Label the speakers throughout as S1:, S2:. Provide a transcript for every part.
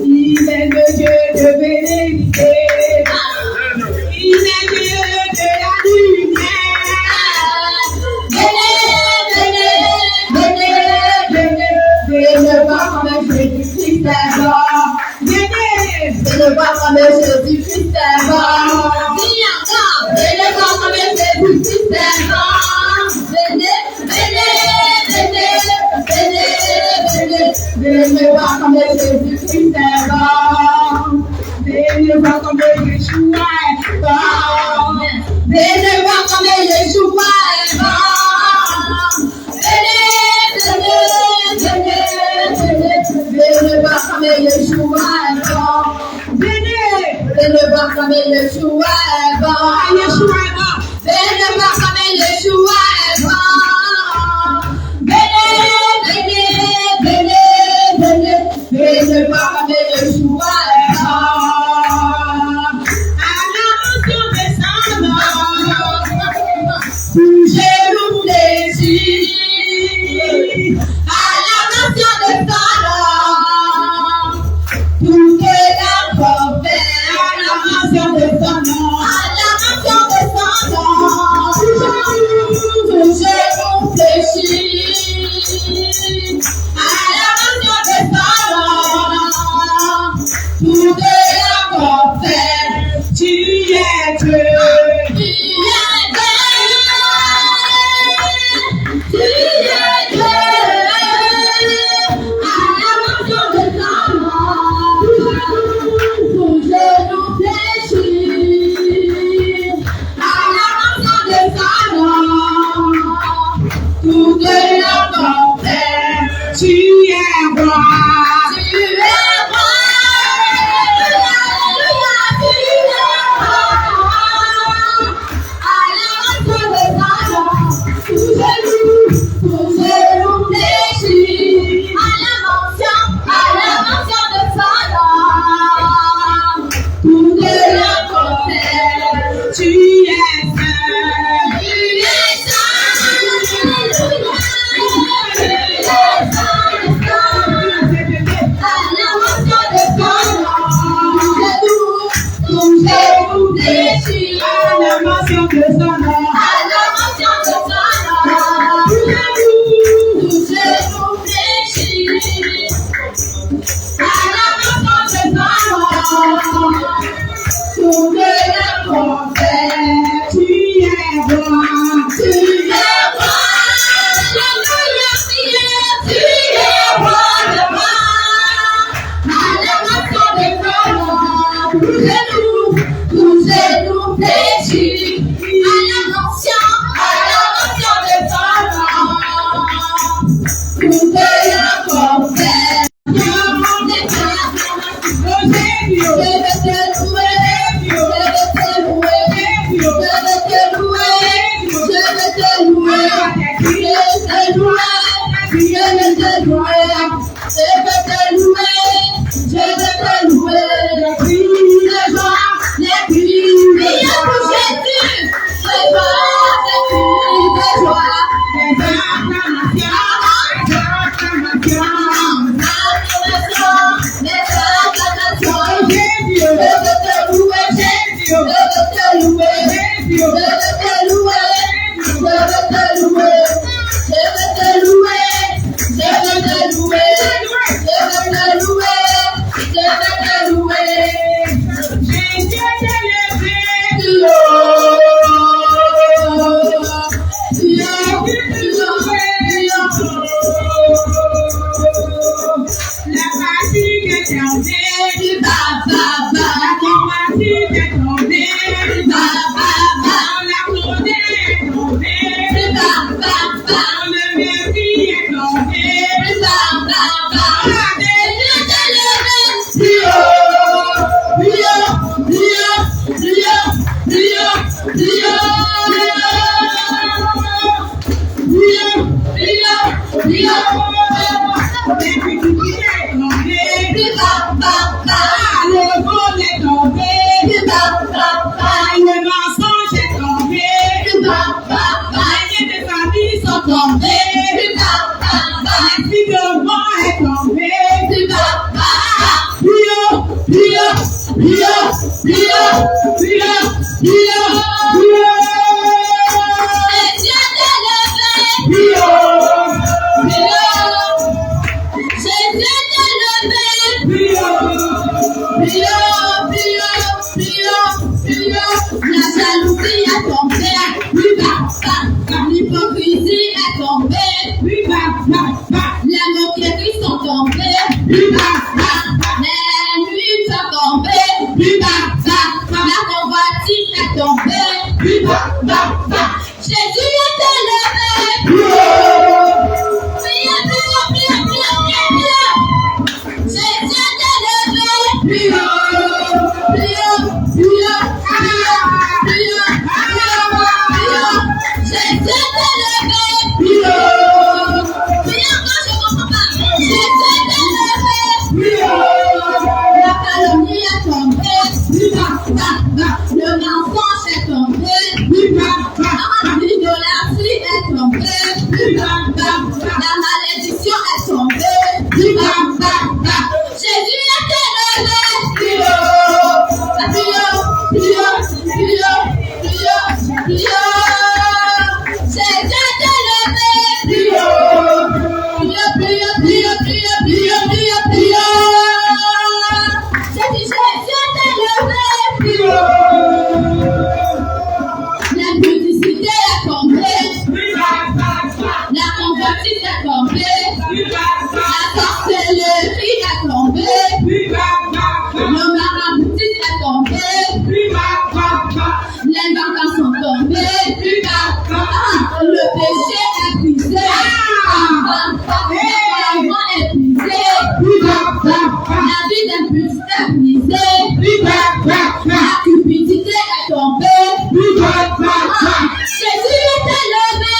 S1: Il est le Dieu de vérité. Il est Dieu de la lumière. Venez le voir comme Jésus-Christ est mort. Venez le voir comme Jésus-Christ est mort. Venez le voir comme Jésus-Christ est mort. Venez le voir comme Jésus-Christ est mort. Venez le voir comme Yeshua est mort. Venez le voir comme Yeshua est mort. Venez le voir comme Yeshua est mort. Venez le voir comme Yeshua est mort. Yeshua est mort. Venez le voir comme Yeshua est mort. Venez le voir comme Yeshua est mort. À la mention de son nom, tout genou fléchit. À la mention de son nom, tout la confesse. À la mention de son nom, à la mention de son nom, tout genou fléchit. À la mention de son nom, tout la confesse. Tu es Dieu.
S2: Tombé,
S1: La cupidité est tombée. Jésus est élevé.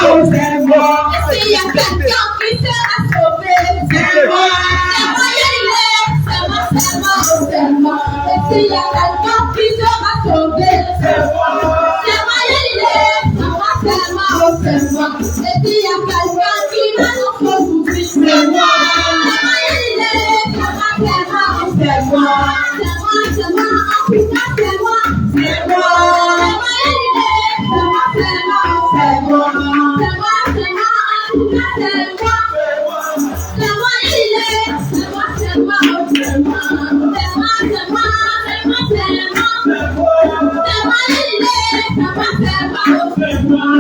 S1: c'est moi. Et s'il y a quelqu'un qui sera sauvé, c'est moi. C'est moi, c'est moi, c'est moi. Et s'il y a quelqu'un qui sera sauvé, c'est moi. C'est moi, c'est moi, c'est moi, c'est moi. Et s'il y a quelqu'un qui va nous sauver, c'est moi. C'est moi, c'est moi, c'est moi, en tout cas c'est moi. C'est moi. C'est moi, en tout cas c'est moi. C'est moi, il est. C'est moi, c'est moi, c'est moi. C'est moi, c'est moi, c'est moi, c'est moi. C'est moi, il est. C'est moi, c'est moi, c'est moi.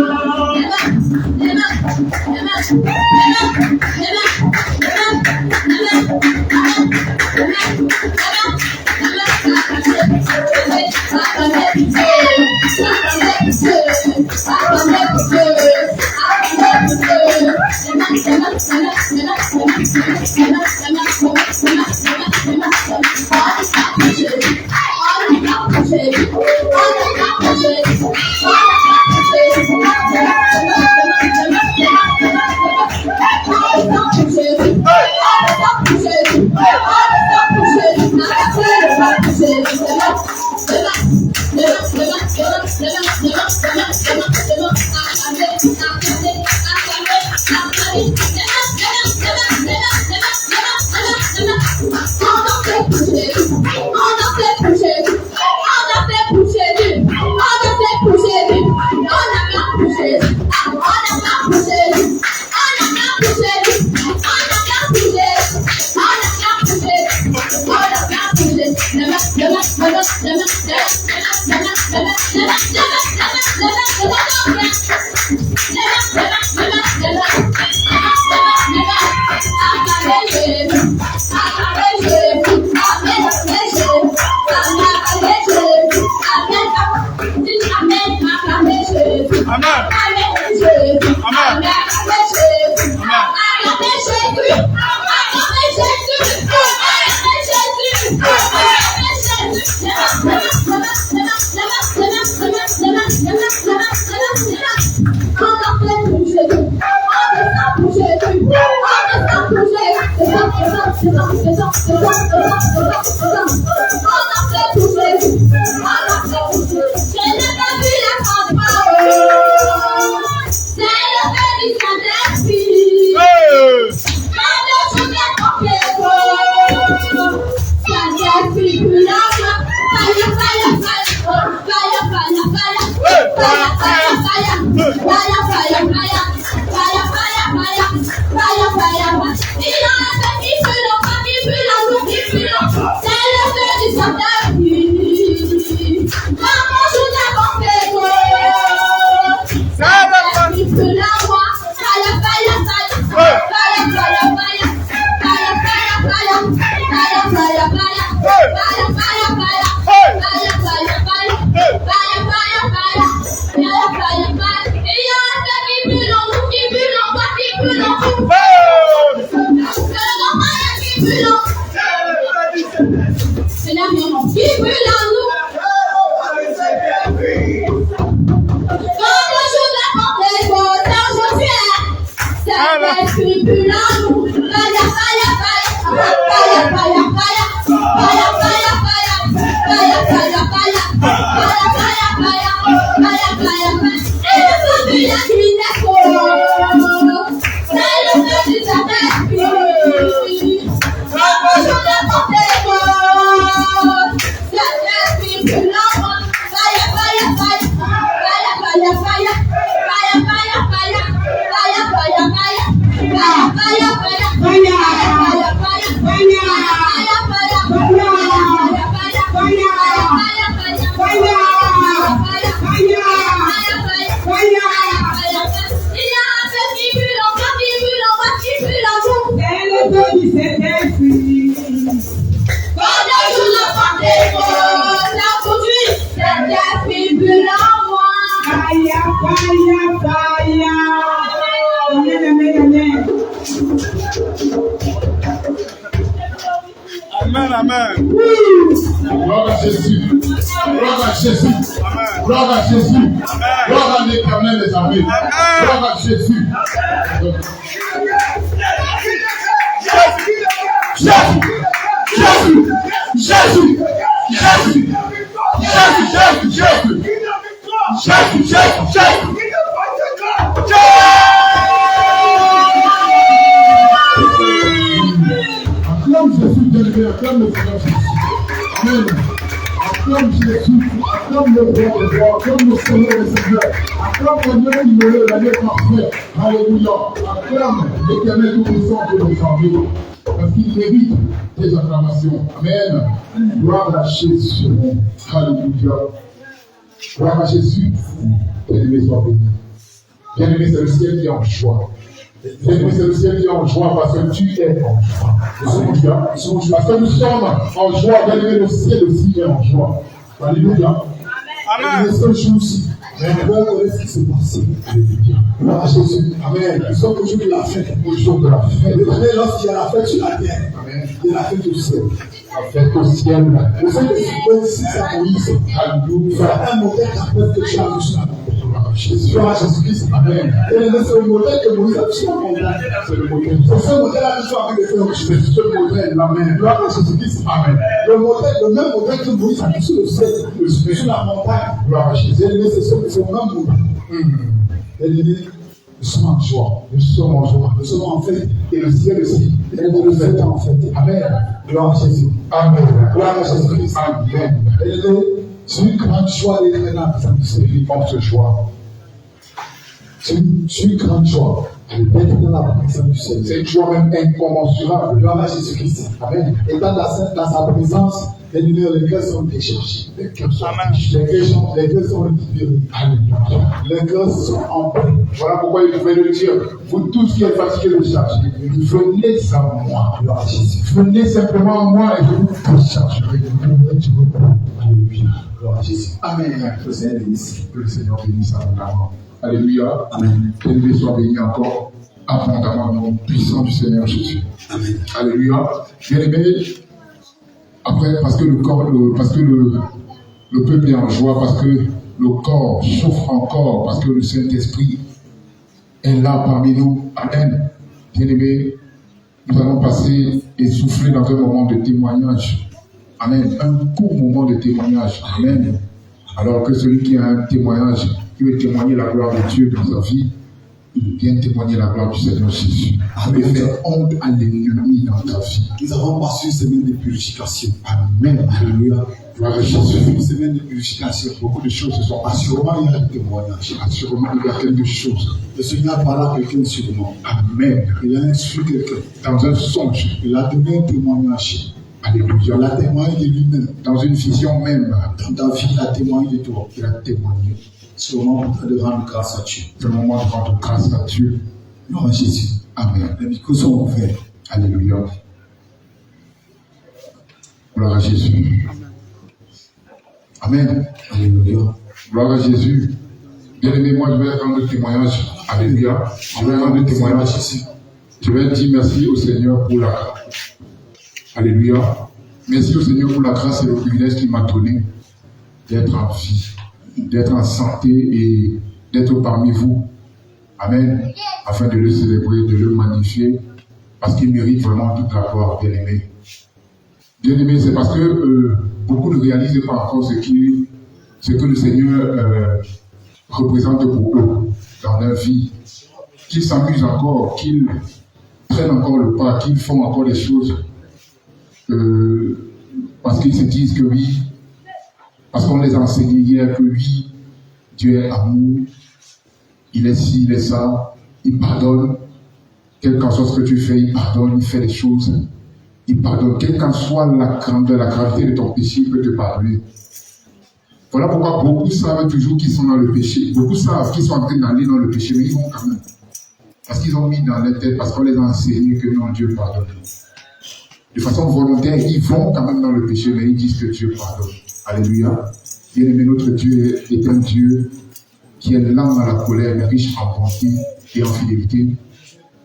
S2: Amen, amen. Gloire à Jésus. Gloire à Jésus. Amen. Gloire à Jésus. Gloire à l'Éternel des armées. Gloire à Jésus. Jésus. Jésus. Jésus. Jésus. Jésus. Jésus. Jésus. Jésus. Acclame Jésus, bien-aimé, acclame le Seigneur Jésus. Amen. Acclame Jésus, acclame le roi des rois, acclame le Seigneur des seigneurs, acclame le Dieu ignoré, l'année parfait. Alléluia. Acclame l'Éternel tout-puissant de nos armées, parce qu'il mérite des acclamations. Amen. Gloire à Jésus. Alléluia. Gloire à Jésus. Bien-aimé, sois béni. Bien-aimé, c'est le ciel qui est en joie. Bien-aimé, c'est le ciel qui est en joie parce que tu es en joie. Alléluia. Parce que nous sommes en joie. Bien-aimé, le ciel aussi est en joie. Alléluia. Amen. Et ce jour-ci, on doit connaître ce qui s'est passé. Alléluia. Gloire à Jésus. Amen. Nous sommes au jour de la fête. Au jour de la fête. Et lorsqu'il y a la fête sur la terre, amen, il y a la fête au ciel. La fête au ciel. Le fait que tu peux ici à Moïse. Alléluia. C'est un modèle qu'après que tu as vu sur la terre. Jésus-Christ. Amen. Et c'est le modèle que Moïse a vu sur la montagne. C'est le modèle. C'est ce modèle-là que tu as vu de faire. C'est ce modèle. Amen. Gloire à Jésus-Christ. Amen. Le même modèle que Moïse a vu sur le ciel, sur la montagne. Gloire à Jésus. C'est le même modèle. Nous sommes en joie. Nous sommes en joie. Nous sommes en fête. Et le ciel aussi. Et le ciel est en fête. Amen. Gloire à Jésus. Amen. Gloire à Jésus-Christ. Amen. C'est une grande joie d'être là. C'est une forte joie. C'est une grande joie d'être dans la présence du Seigneur. C'est une joie même incommensurable. Gloire à Jésus-Christ. Amen. Et dans sa présence, les cœurs sont déchargés. Les cœurs sont libérés. Alléluia. Les cœurs sont en paix. Voilà pourquoi il pouvait le dire. Vous tous qui êtes fatigués de charger, venez à moi. Gloire à Jésus. Venez simplement à moi et je vous déchargerai. Alléluia. Gloire à Jésus. Amen. Que le Seigneur bénisse. Que le Seigneur bénisse abondamment. Alléluia. Amen. Que Dieu soit béni encore abondamment au nom puissant du Seigneur Jésus. Amen. Alléluia. Bien-aimé, après, parce que le peuple est en joie, parce que le corps souffre encore, parce que le Saint-Esprit est là parmi nous. Amen. Bien-aimé, nous allons passer et souffler dans un moment de témoignage. Amen. Un court moment de témoignage. Amen. Alors que celui qui a un témoignage, qui veut témoigner la gloire de Dieu dans sa vie, il vient témoigner la gloire du Seigneur Jésus. Amen. Faire honte à l'ennemi dans ta vie. Nous avons passé une semaine de purification. Amen. Alléluia. Gloire à Jésus. Une semaine de purification. Beaucoup de choses se sont passées. Assurément, il y a un témoignage. Assurément, il y a quelque chose. Le Seigneur parle à quelqu'un sûrement. Amen. Il a instruit quelqu'un. Dans un songe. Il a donné un témoignage. Alléluia. Il a témoigné de lui-même. Dans une vision même. Dans ta vie, il a témoigné de toi. Il a témoigné. C'est le moment de rendre grâce à Dieu. C'est le moment de rendre grâce à Dieu. Gloire à Jésus. Amen. Les micros sont ouverts. Alléluia. Gloire à Jésus. Amen. Alléluia. Gloire à Jésus. Bien-aimé, moi je vais rendre témoignage. Alléluia. Je vais rendre témoignage ici. Je vais dire merci au Seigneur pour la grâce. Alléluia. Merci au Seigneur pour la grâce et le privilège qu'il m'a donné d'être en vie, d'être en santé et d'être parmi vous. Amen. Afin de le célébrer, de le magnifier, parce qu'il mérite vraiment toute la gloire, bien-aimé. Bien-aimé, c'est parce que beaucoup ne réalisent pas encore ce que le Seigneur représente pour eux dans leur vie. Qu'ils s'amusent encore, qu'ils prennent encore le pas, qu'ils font encore des choses parce qu'ils se disent que oui, parce qu'on les a enseignés hier que oui, Dieu est amour, il est ci, il est ça, il pardonne, quel qu'en soit ce que tu fais, il pardonne, il fait les choses, il pardonne, quelle qu'en soit la gravité de ton péché, il peut te pardonner. Voilà pourquoi beaucoup savent toujours qu'ils sont dans le péché, beaucoup savent qu'ils sont en train d'aller dans le péché, mais ils vont quand même. Parce qu'ils ont mis dans leur tête, parce qu'on les a enseignés que non, Dieu pardonne. De façon volontaire, ils vont quand même dans le péché, mais ils disent que Dieu pardonne. Alléluia. Bien-aimé, notre Dieu est un Dieu qui est lent dans la colère, mais riche en bonté et en fidélité.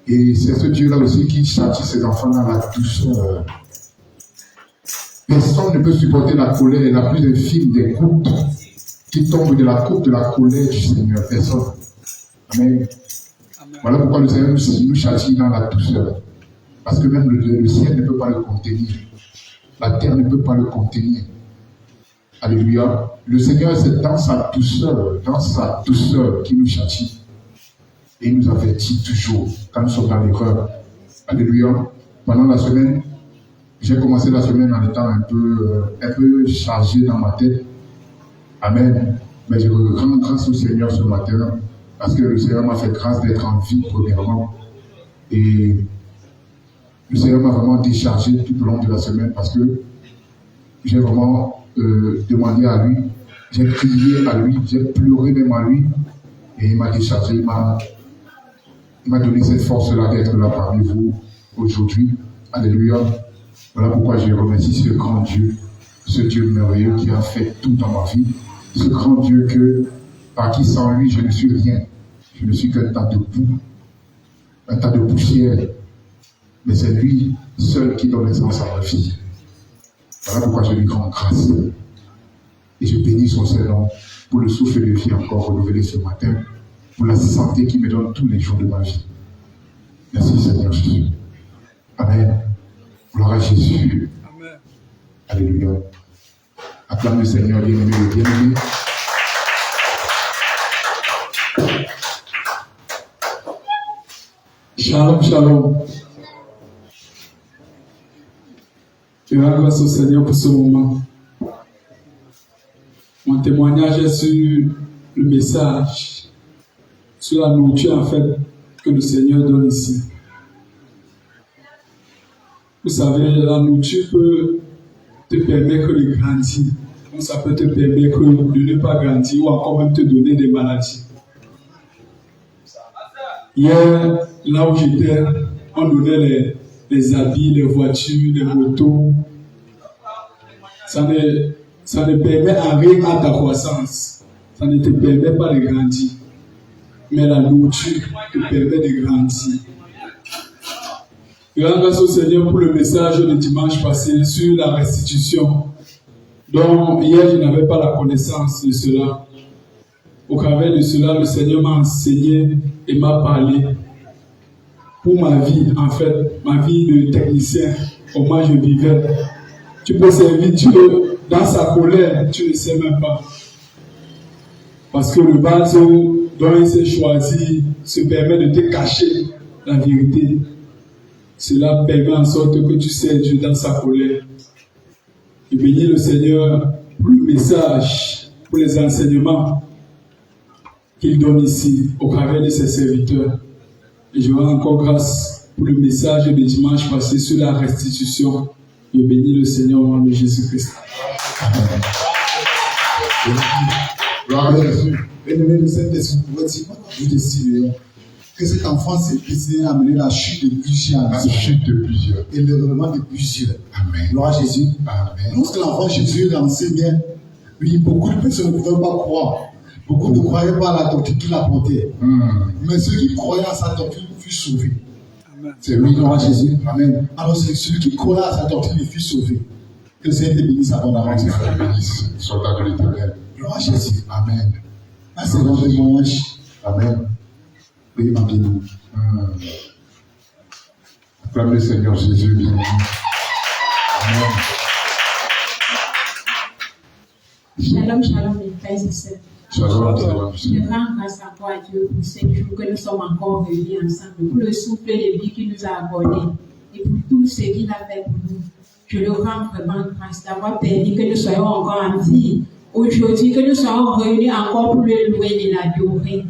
S2: Et c'est ce Dieu-là aussi qui châtie ses enfants dans la douceur. Personne ne peut supporter la colère la plus infime des gouttes qui tombe de la coupe de la colère du Seigneur. Personne. Amen. Voilà pourquoi le Seigneur nous châtie dans la douceur. Parce que même le ciel ne peut pas le contenir. La terre ne peut pas le contenir. Alléluia. Le Seigneur, c'est dans sa douceur qu'il nous châtie. Et il nous avertit toujours quand nous sommes dans l'erreur. Alléluia. Pendant la semaine, j'ai commencé la semaine en étant un peu chargé dans ma tête. Amen. Mais je rends grâce au Seigneur ce matin parce que le Seigneur m'a fait grâce d'être en vie premièrement. Et le Seigneur m'a vraiment déchargé tout au long de la semaine parce que j'ai vraiment demandé à lui, j'ai crié à lui, j'ai pleuré même à lui et il m'a déchargé, il m'a donné cette force-là d'être là parmi vous aujourd'hui. Alléluia. Voilà pourquoi je remercie ce grand Dieu, ce Dieu merveilleux qui a fait tout dans ma vie, ce grand Dieu par qui sans lui je ne suis rien. Je ne suis qu'un tas de boue, un tas de poussière. Mais c'est lui seul qui donne l'essence à ma vie. Voilà pourquoi je lui rends grâce. Et je bénis son Seigneur pour le souffle de vie encore renouvelé ce matin, pour la santé qu'il me donne tous les jours de ma vie. Merci Seigneur Jésus. Amen. Gloire à Jésus. Amen. Alléluia. Acclame le Seigneur, bien-aimé, le bien-aimé.
S3: Shalom, shalom. Je rends grâce au Seigneur pour ce moment. Mon témoignage est sur le message, sur la nourriture en fait que le Seigneur donne ici. Vous savez, la nourriture peut te permettre de grandir, comme ça peut te permettre de ne pas grandir ou encore même te donner des maladies. Hier, là où j'étais, on donnait les habits, les voitures, les motos. Ça ne permet en rien à ta croissance. Ça ne te permet pas de grandir. Mais la nourriture te permet de grandir. Je rends grâce au Seigneur pour le message de dimanche passé sur la restitution. Donc, hier, je n'avais pas la connaissance de cela. Au travers de cela, le Seigneur m'a enseigné et m'a parlé pour ma vie, en fait, ma vie de technicien, comment je vivais. Tu peux servir Dieu dans sa colère, tu ne sais même pas. Parce que le bateau dont il s'est choisi se permet de te cacher la vérité. Cela permet en sorte que tu sers Dieu dans sa colère. Je bénis le Seigneur pour le message, pour les enseignements qu'il donne ici au travers de ses serviteurs. Et je rends encore grâce pour le message de dimanche passé sur la restitution. Je bénis le Seigneur au nom de Jésus-Christ.
S2: Gloire à Jésus.
S4: Bien-aimé de cette esprit, vous décidez que cet enfant s'est destiné à amener la chute de plusieurs.
S2: La chute de plusieurs.
S4: Et le règlement de plusieurs.
S2: Amen.
S4: Gloire à Jésus.
S2: Amen.
S4: Lorsque l'enfant Jésus enseignait, oui, beaucoup de personnes ne pouvaient pas croire. Beaucoup ne croyaient pas à la doctrine qu'il apportait. Mais ceux qui croyaient à sa doctrine furent sauvés.
S2: C'est lui,
S4: gloire à Jésus. Amen. Alors c'est celui qui croyait à sa doctrine fut sauvé. Que le Seigneur te bénisse abondamment.
S2: Que le Seigneur te bénisse, soldat de l'Éternel.
S4: Gloire à Jésus.
S2: Amen.
S4: C'est mon témoignage.
S2: Amen.
S4: Oui, ma béni.
S2: Acclame le Seigneur Jésus, bien-aimé. Amen.
S1: Shalom, shalom, mes frères et sœurs.
S2: Shalom, shalom.
S1: Je rends grâce encore à Dieu pour ces jours que nous sommes encore réunis ensemble, pour le souffle de vie qu'il nous a accordé et pour tout ce qu'il a fait pour nous. Je le rends vraiment grâce d'avoir permis que nous soyons encore en vie aujourd'hui, que nous soyons réunis encore pour le louer et l'adorer.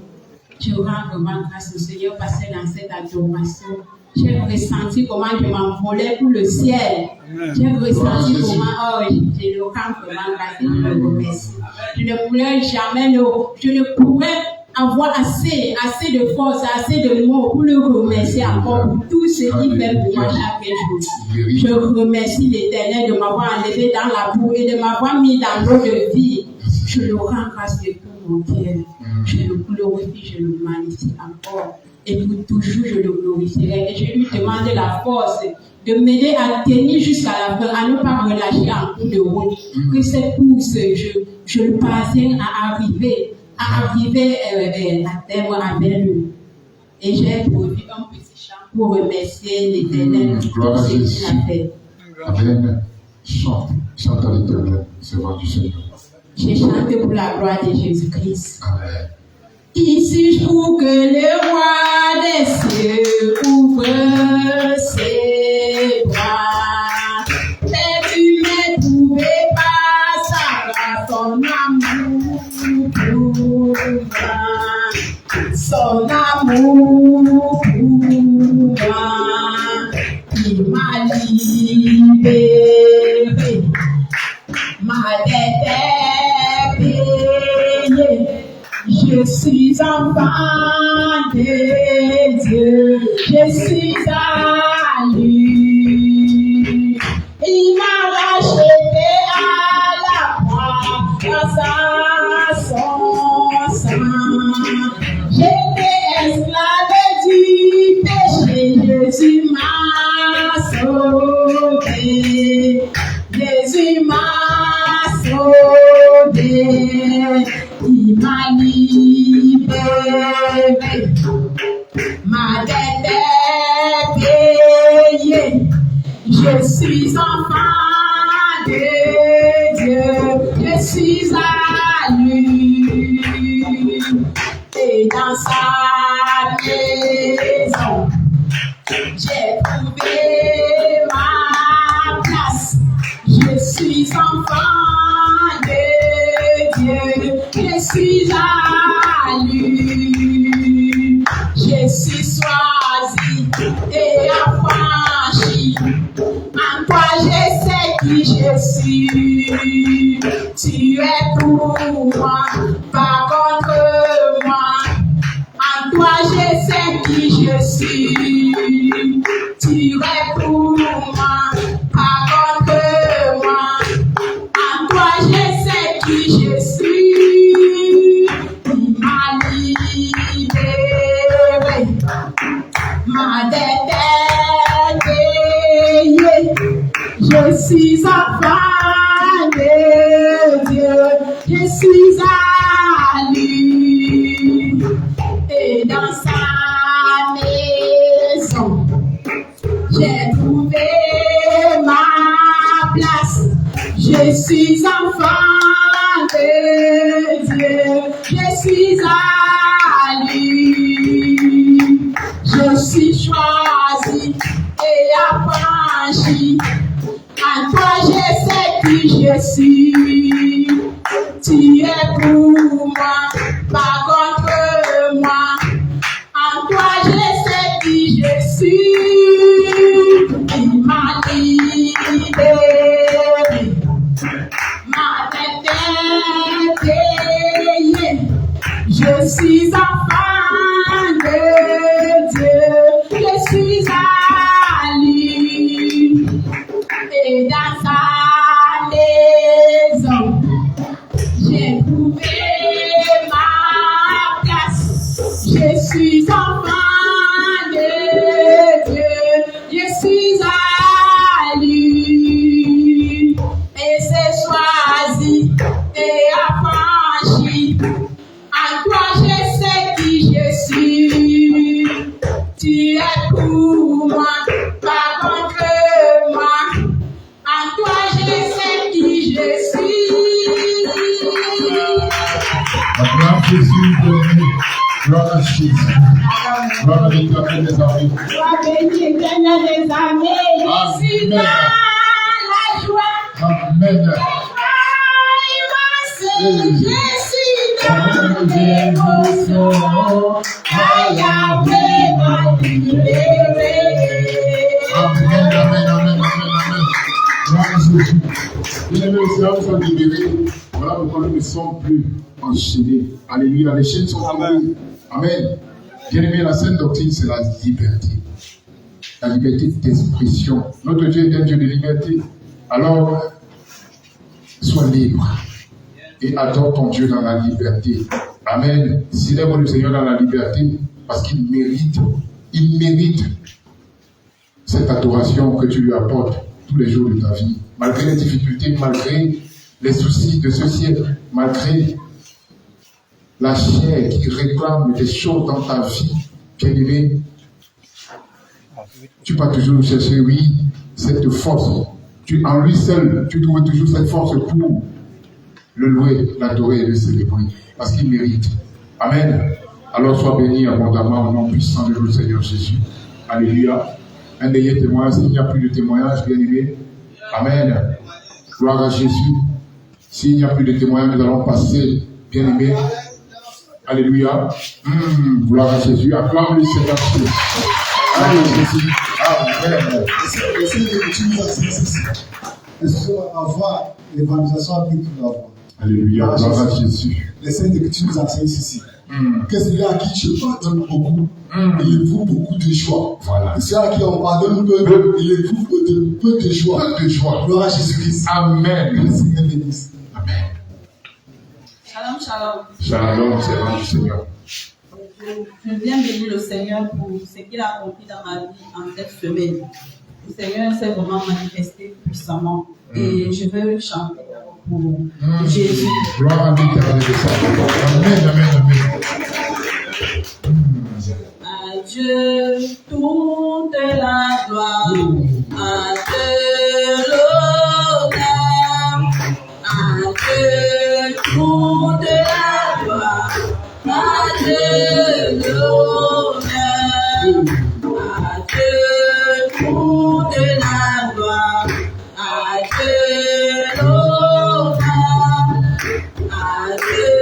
S1: Je rends vraiment grâce au Seigneur parce que dans cette adoration, j'ai ressenti comment je m'envolais pour le ciel. J'ai ressenti comment, je le rends vraiment grâce et je le remercie. Je ne pourrais jamais, je ne pourrais avoir assez de force, assez de mots pour le remercier encore pour tout ce qu'il fait pour moi chaque jour. Je remercie l'Éternel de m'avoir enlevé dans la boue et de m'avoir mis dans l'eau de vie. Je le rends grâce de tout mon cœur. Je le glorifie, je le magnifie encore. et pour toujours je le glorifierai. Et je lui demande la force de m'aider à tenir jusqu'à la fin, à ne pas relâcher en cours de route. Que cette course, je le parviens à arriver à terme avec lui. Et j'ai produit un petit chant pour remercier l'Éternel pour ce qu'il a fait.
S2: Amen. Chante à l'Éternel, c'est vrai du Seigneur.
S1: J'ai chanté pour la gloire de Jésus-Christ.
S2: Amen.
S1: Ici, je trouve que le roi des cieux ouvre ses bras. Mais tu ne trouvais pas sa grâce, son amour pour moi. Son amour pour moi. Il m'a libéré. Ma dette est payée. Je suis enfant de Dieu, je suis à lui. Il m'a racheté à la croix grâce à son sang. J'étais esclave du péché, Jésus m'a sauvé. Jésus m'a sauvé. Il m'a libéré, ma dette est payée. Je suis enfant de Dieu, je suis à lui. Et dans sa maison, j'ai trouvé ma place. Je suis enfant de Dieu. Je suis à lui, je suis choisi et affranchi. En toi je sais qui je suis. Tu es pour moi, pas contre moi. En toi je sais qui je suis. Tu es pour moi, pas contre moi. En toi je sais qui je suis. Ma dette est payée, je suis enfant de Dieu, je suis à lui. Et dans sa maison, j'ai trouvé ma place, je suis enfant de Dieu, je suis à lui. Je suis choisi et affranchi. En toi je sais qui je suis. Tu es pour moi, pas contre moi. En toi je sais qui je suis. Il m'a libéré. Ma tête est payée. Je suis enfant de Dieu, je suis à lui. Et dans sa maison, j'ai trouvé ma place. Je suis enfant de Dieu, je suis à lui. Et c'est choisi et affranchi. En toi je sais qui je suis. Tu es pour moi, pas contre moi. En toi je sais qui je suis.
S2: Gloire à Jésus, gloire à Jésus. Gloire à l'Éternel des armées.
S1: Gloire à l'Éternel des armées. Je suis dans la joie.
S2: Amen.
S1: Je suis dans l'émotion. Yahweh m'a libéré.
S2: Amen, amen, amen, amen, amen. Gloire à Jésus. Bien-aimés, les Seigneur nous a libérés. Voilà pourquoi nous ne sommes plus enchaînés. Alléluia, les chaînes sont tombées. Amen. Bien-aimés, la sainte doctrine, c'est la liberté. La liberté d'expression. Notre Dieu est un Dieu de liberté. Alors, sois libre. Et adore ton Dieu dans la liberté. Amen. Célèbre le Seigneur dans la liberté.
S5: Parce qu'il mérite cette adoration que tu lui apportes tous les jours de ta vie. Malgré les difficultés, malgré les soucis de ce siècle, malgré la chair qui réclame des choses dans ta vie, bien-aimé, tu vas toujours chercher, oui, cette force. En lui seul, tu trouves toujours cette force pour le louer, l'adorer et le célébrer. Parce qu'il mérite. Amen. Alors sois béni abondamment au nom puissant de notre Seigneur Jésus. Alléluia. Un dernier témoignage, s'il n'y a plus de témoignage, bien aimé. Amen. Gloire à Jésus. S'il n'y a plus de témoignage, nous allons passer, bien aimé. Alléluia. Gloire à Jésus. Acclame le Seigneur Jésus. Alléluia. Amen.
S4: Est-ce qu'on va avoir l'évangélisation avec toute la voix?
S5: Alléluia. Gloire à Jésus.
S4: Les Saintes Écritures nous enseignent ici. Que celui à qui je pardonne beaucoup, il éprouve beaucoup de joie.
S5: Voilà.
S4: Et celui à qui on pardonne peu, il éprouve peu de joie.
S5: Peu de joie.
S4: Gloire à Jésus-Christ.
S5: Amen.
S4: Que le Seigneur bénisse.
S5: Amen.
S1: Shalom, shalom.
S5: Shalom, c'est du Seigneur.
S1: Je viens bénir le Seigneur pour ce qu'il a accompli dans ma vie en cette semaine. Le Seigneur s'est vraiment manifesté puissamment. Et je veux chanter pour Jésus.
S5: Gloire à l'Éternel de sa gloire. Amen, amen, amen.
S1: À Dieu toute la gloire, à Dieu l'honneur, à Dieu toute la gloire, à Dieu l'honneur, à Dieu toute la gloire, à Dieu l'honneur, à Dieu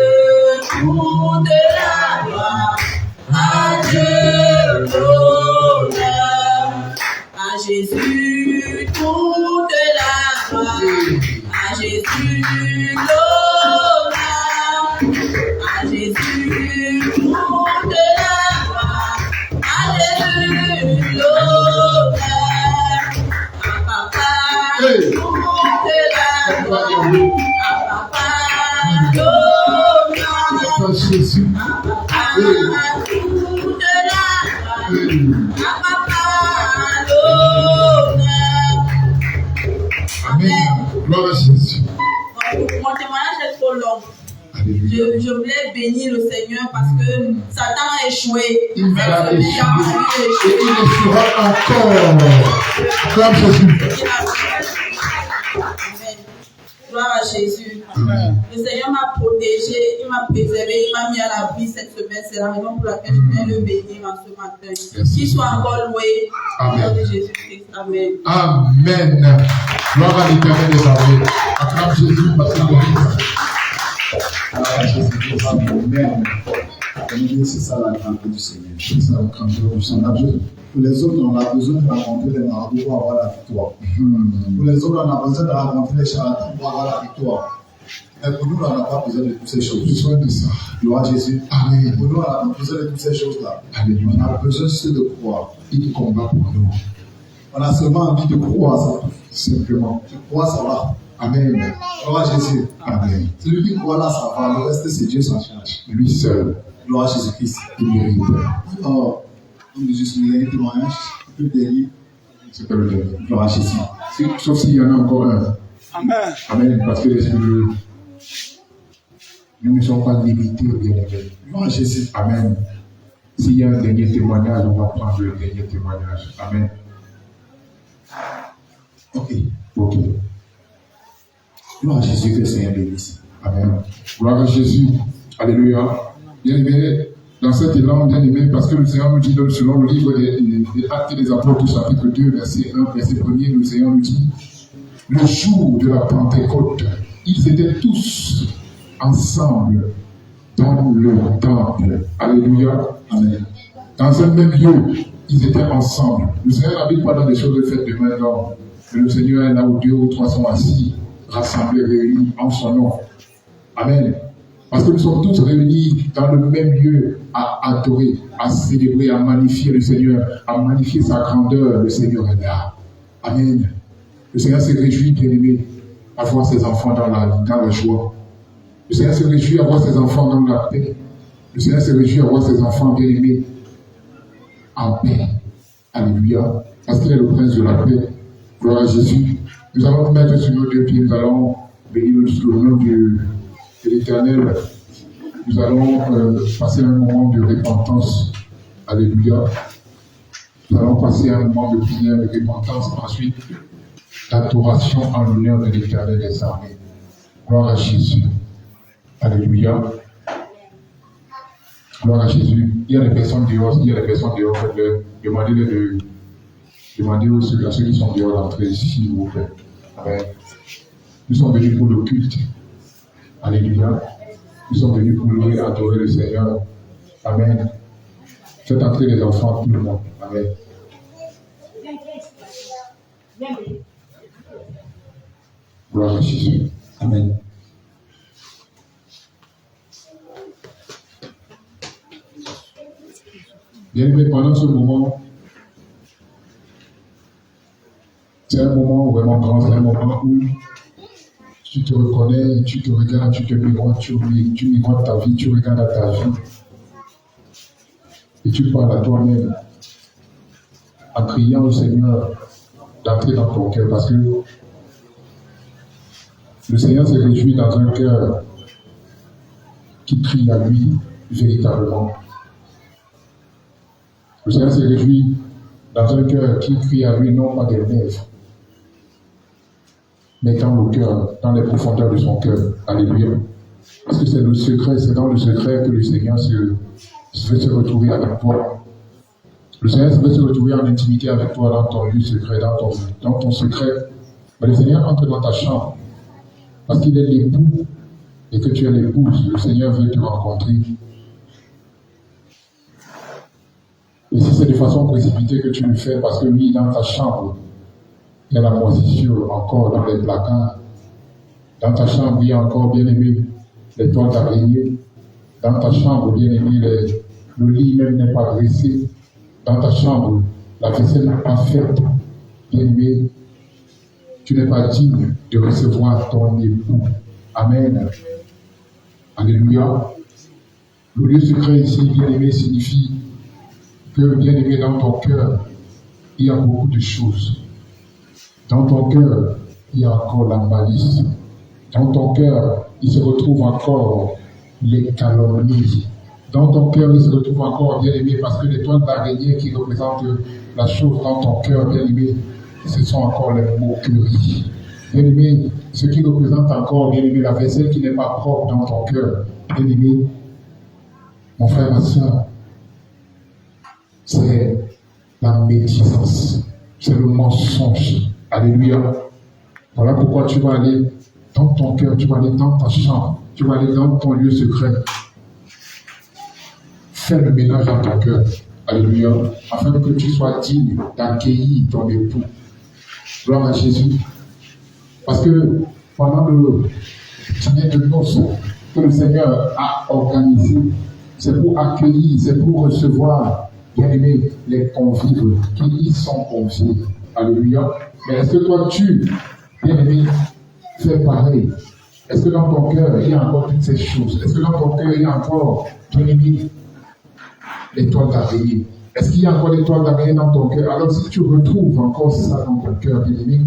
S1: toute la gloire. À Dieu l'honneur, à Jésus toute la gloire, à Jésus l'honneur, à Jésus toute la gloire, à Jésus l'honneur, à Papa toute la gloire, à Papa l'honneur,
S5: À Jésus. Amen. Gloire à Jésus.
S1: Mon témoignage est trop long.
S5: Alléluia.
S1: Je voulais bénir le Seigneur parce que Satan a échoué.
S5: Il a
S1: Cette
S5: échoué.
S1: semaine,
S5: Et il échouera encore. Comme Jésus.
S1: Amen. Gloire à Jésus. Le Seigneur m'a protégé, il m'a préservé, il m'a mis à l'abri cette semaine. C'est la raison pour laquelle je viens le bénir en ce matin. Qu'il soit encore loué. Au nom de Jésus-Christ. Amen.
S5: Amen. Gloire à l'Éternel des armées. Acclame Jésus parce qu'il mérite. Gloire à Jésus. Amen.
S4: C'est ça la grandeur du Seigneur.
S5: C'est ça la grandeur du Seigneur.
S4: Pour les autres, on a besoin de rencontrer les marabouts pour avoir la victoire. Pour les autres, on a besoin de rencontrer les charlatans pour avoir la victoire. Mais pour nous, on n'a pas besoin de toutes ces choses.
S5: Besoin de ça.
S4: Gloire à Jésus.
S5: Amen.
S4: Pour nous, on n'a pas besoin de toutes ces choses-là.
S5: Alléluia.
S4: On a besoin juste de croire.
S5: Il combat pour nous.
S4: On a seulement envie de croire, ça.
S5: Simplement.
S4: Tu crois, ça va.
S5: Amen.
S4: Gloire à Jésus.
S5: Amen.
S4: Celui qui croit là, ça va. Le reste, c'est Dieu s'en charge.
S5: Lui seul,
S4: Gloire à Jésus-Christ.
S5: il mérite.
S4: Alors, comme je suis le dernier témoignage, le dernier,
S5: C'est pas le dernier.
S4: gloire à Jésus.
S5: Sauf s'il y en a encore un.
S3: Amen.
S5: Amen. Parce que nous ne sommes pas limités, bien aimés.
S4: Gloire à Jésus.
S5: Amen. S'il y a un dernier témoignage, on va prendre le dernier témoignage. Amen.
S4: Ok.
S5: Ok.
S4: Gloire à Jésus, que le Seigneur bénisse.
S5: Amen. Gloire à Jésus. Alléluia. Bien aimé, dans cet élan, bien aimé, parce que le Seigneur nous dit, selon le livre des Actes des Apôtres, chapitre 2, verset 1, verset 1er, le Seigneur nous dit, le jour de la Pentecôte, ils étaient tous ensemble dans le temple. Alléluia. Amen. Dans un même lieu, ils étaient ensemble. Le Seigneur n'habite pas dans des choses de faites de main d'homme. Mais le Seigneur est là où 2 ou 3 sont assis, rassemblés, réunis en son nom. Amen. Parce que nous sommes tous réunis dans le même lieu à adorer, à célébrer, à magnifier le Seigneur, à magnifier sa grandeur. Le Seigneur est là. Amen. Le Seigneur se réjouit, bien-aimé, à voir ses enfants dans la joie. Le Seigneur se réjouit à voir ses enfants dans la paix. Le Seigneur se réjouit à voir ses enfants, bien-aimés, en paix. Alléluia. Parce qu'il est le prince de la paix. Gloire à Jésus. Nous allons nous mettre sur nos deux pieds. Nous allons bénir le nom de l'Éternel. Nous allons passer un moment de repentance. Alléluia. Nous allons passer un moment de prière, de repentance. Ensuite, d'adoration en l'honneur de l'Éternel des armées. Gloire à Jésus. Alléluia. Gloire à Jésus. Il y a des personnes dehors, demandez à ceux qui sont dehors d'entrer ici, s'il vous plaît. Amen. Nous sommes venus pour le culte. Alléluia. Nous sommes venus pour louer et adorer le Seigneur. Amen. Faites entrer les enfants, tout le monde. Amen. Gloire à Jésus. Amen. Bien aimé, pendant ce moment, c'est un moment vraiment grand, c'est un moment où tu te reconnais, tu te regardes, tu te miroites, tu miroites ta vie, tu regardes à ta vie. Et tu parles à toi-même en criant au Seigneur d'entrer dans ton cœur, parce que le Seigneur se réjouit dans un cœur qui crie à lui véritablement. Le Seigneur se réjouit dans un cœur qui crie à lui non pas des lèvres, mais dans le cœur, dans les profondeurs de son cœur. Alléluia. Parce que c'est le secret, c'est dans le secret que le Seigneur veut se retrouver avec toi. Le Seigneur veut se retrouver en intimité avec toi dans ton lieu secret, dans ton secret. Mais le Seigneur entre dans ta chambre. Parce qu'il est l'époux et que tu es l'épouse. Le Seigneur veut te rencontrer. Et si c'est de façon précipitée que tu le fais, parce que lui, dans ta chambre, il y a la moisissure encore dans les placards. Dans ta chambre, il y a encore, bien aimé, les toiles d'araignée. Dans ta chambre, bien aimé, le lit même n'est pas dressé. Dans ta chambre, la vaisselle n'est pas faite. Bien aimé, tu n'es pas digne de recevoir ton époux. Amen. Alléluia. Le lieu secret ici, bien aimé, signifie que, bien aimé, dans ton cœur, il y a beaucoup de choses. Dans ton cœur, il y a encore la malice. Dans ton cœur, il se retrouve encore les calomnies. Dans ton cœur, il se retrouve encore, bien aimé, parce que les toiles d'araignée qui représentent la chose dans ton cœur, bien aimé, ce sont encore les moqueries. Bien aimé, ce qui représente encore, bien aimé, la vaisselle qui n'est pas propre dans ton cœur. Bien aimé, mon frère, ma soeur, c'est la médisance, c'est le mensonge. Alléluia. Voilà pourquoi tu vas aller dans ton cœur, tu vas aller dans ta chambre, tu vas aller dans ton lieu secret. Fais le ménage dans ton cœur. Alléluia. Afin que tu sois digne d'accueillir ton époux. Gloire à Jésus. Parce que pendant le dîner de noces que le Seigneur a organisé, c'est pour accueillir, c'est pour recevoir, bien aimé, les convives qui y sont conviés. Alléluia. Mais est-ce que toi, bien aimé, fais pareil? Est-ce que dans ton cœur, il y a encore toutes ces choses? Est-ce que dans ton cœur, il y a encore, bien aimé, l'étoile d'araignée? Est-ce qu'il y a encore l'étoile d'araignée dans ton cœur? Alors si tu retrouves encore ça dans ton cœur, bien aimé,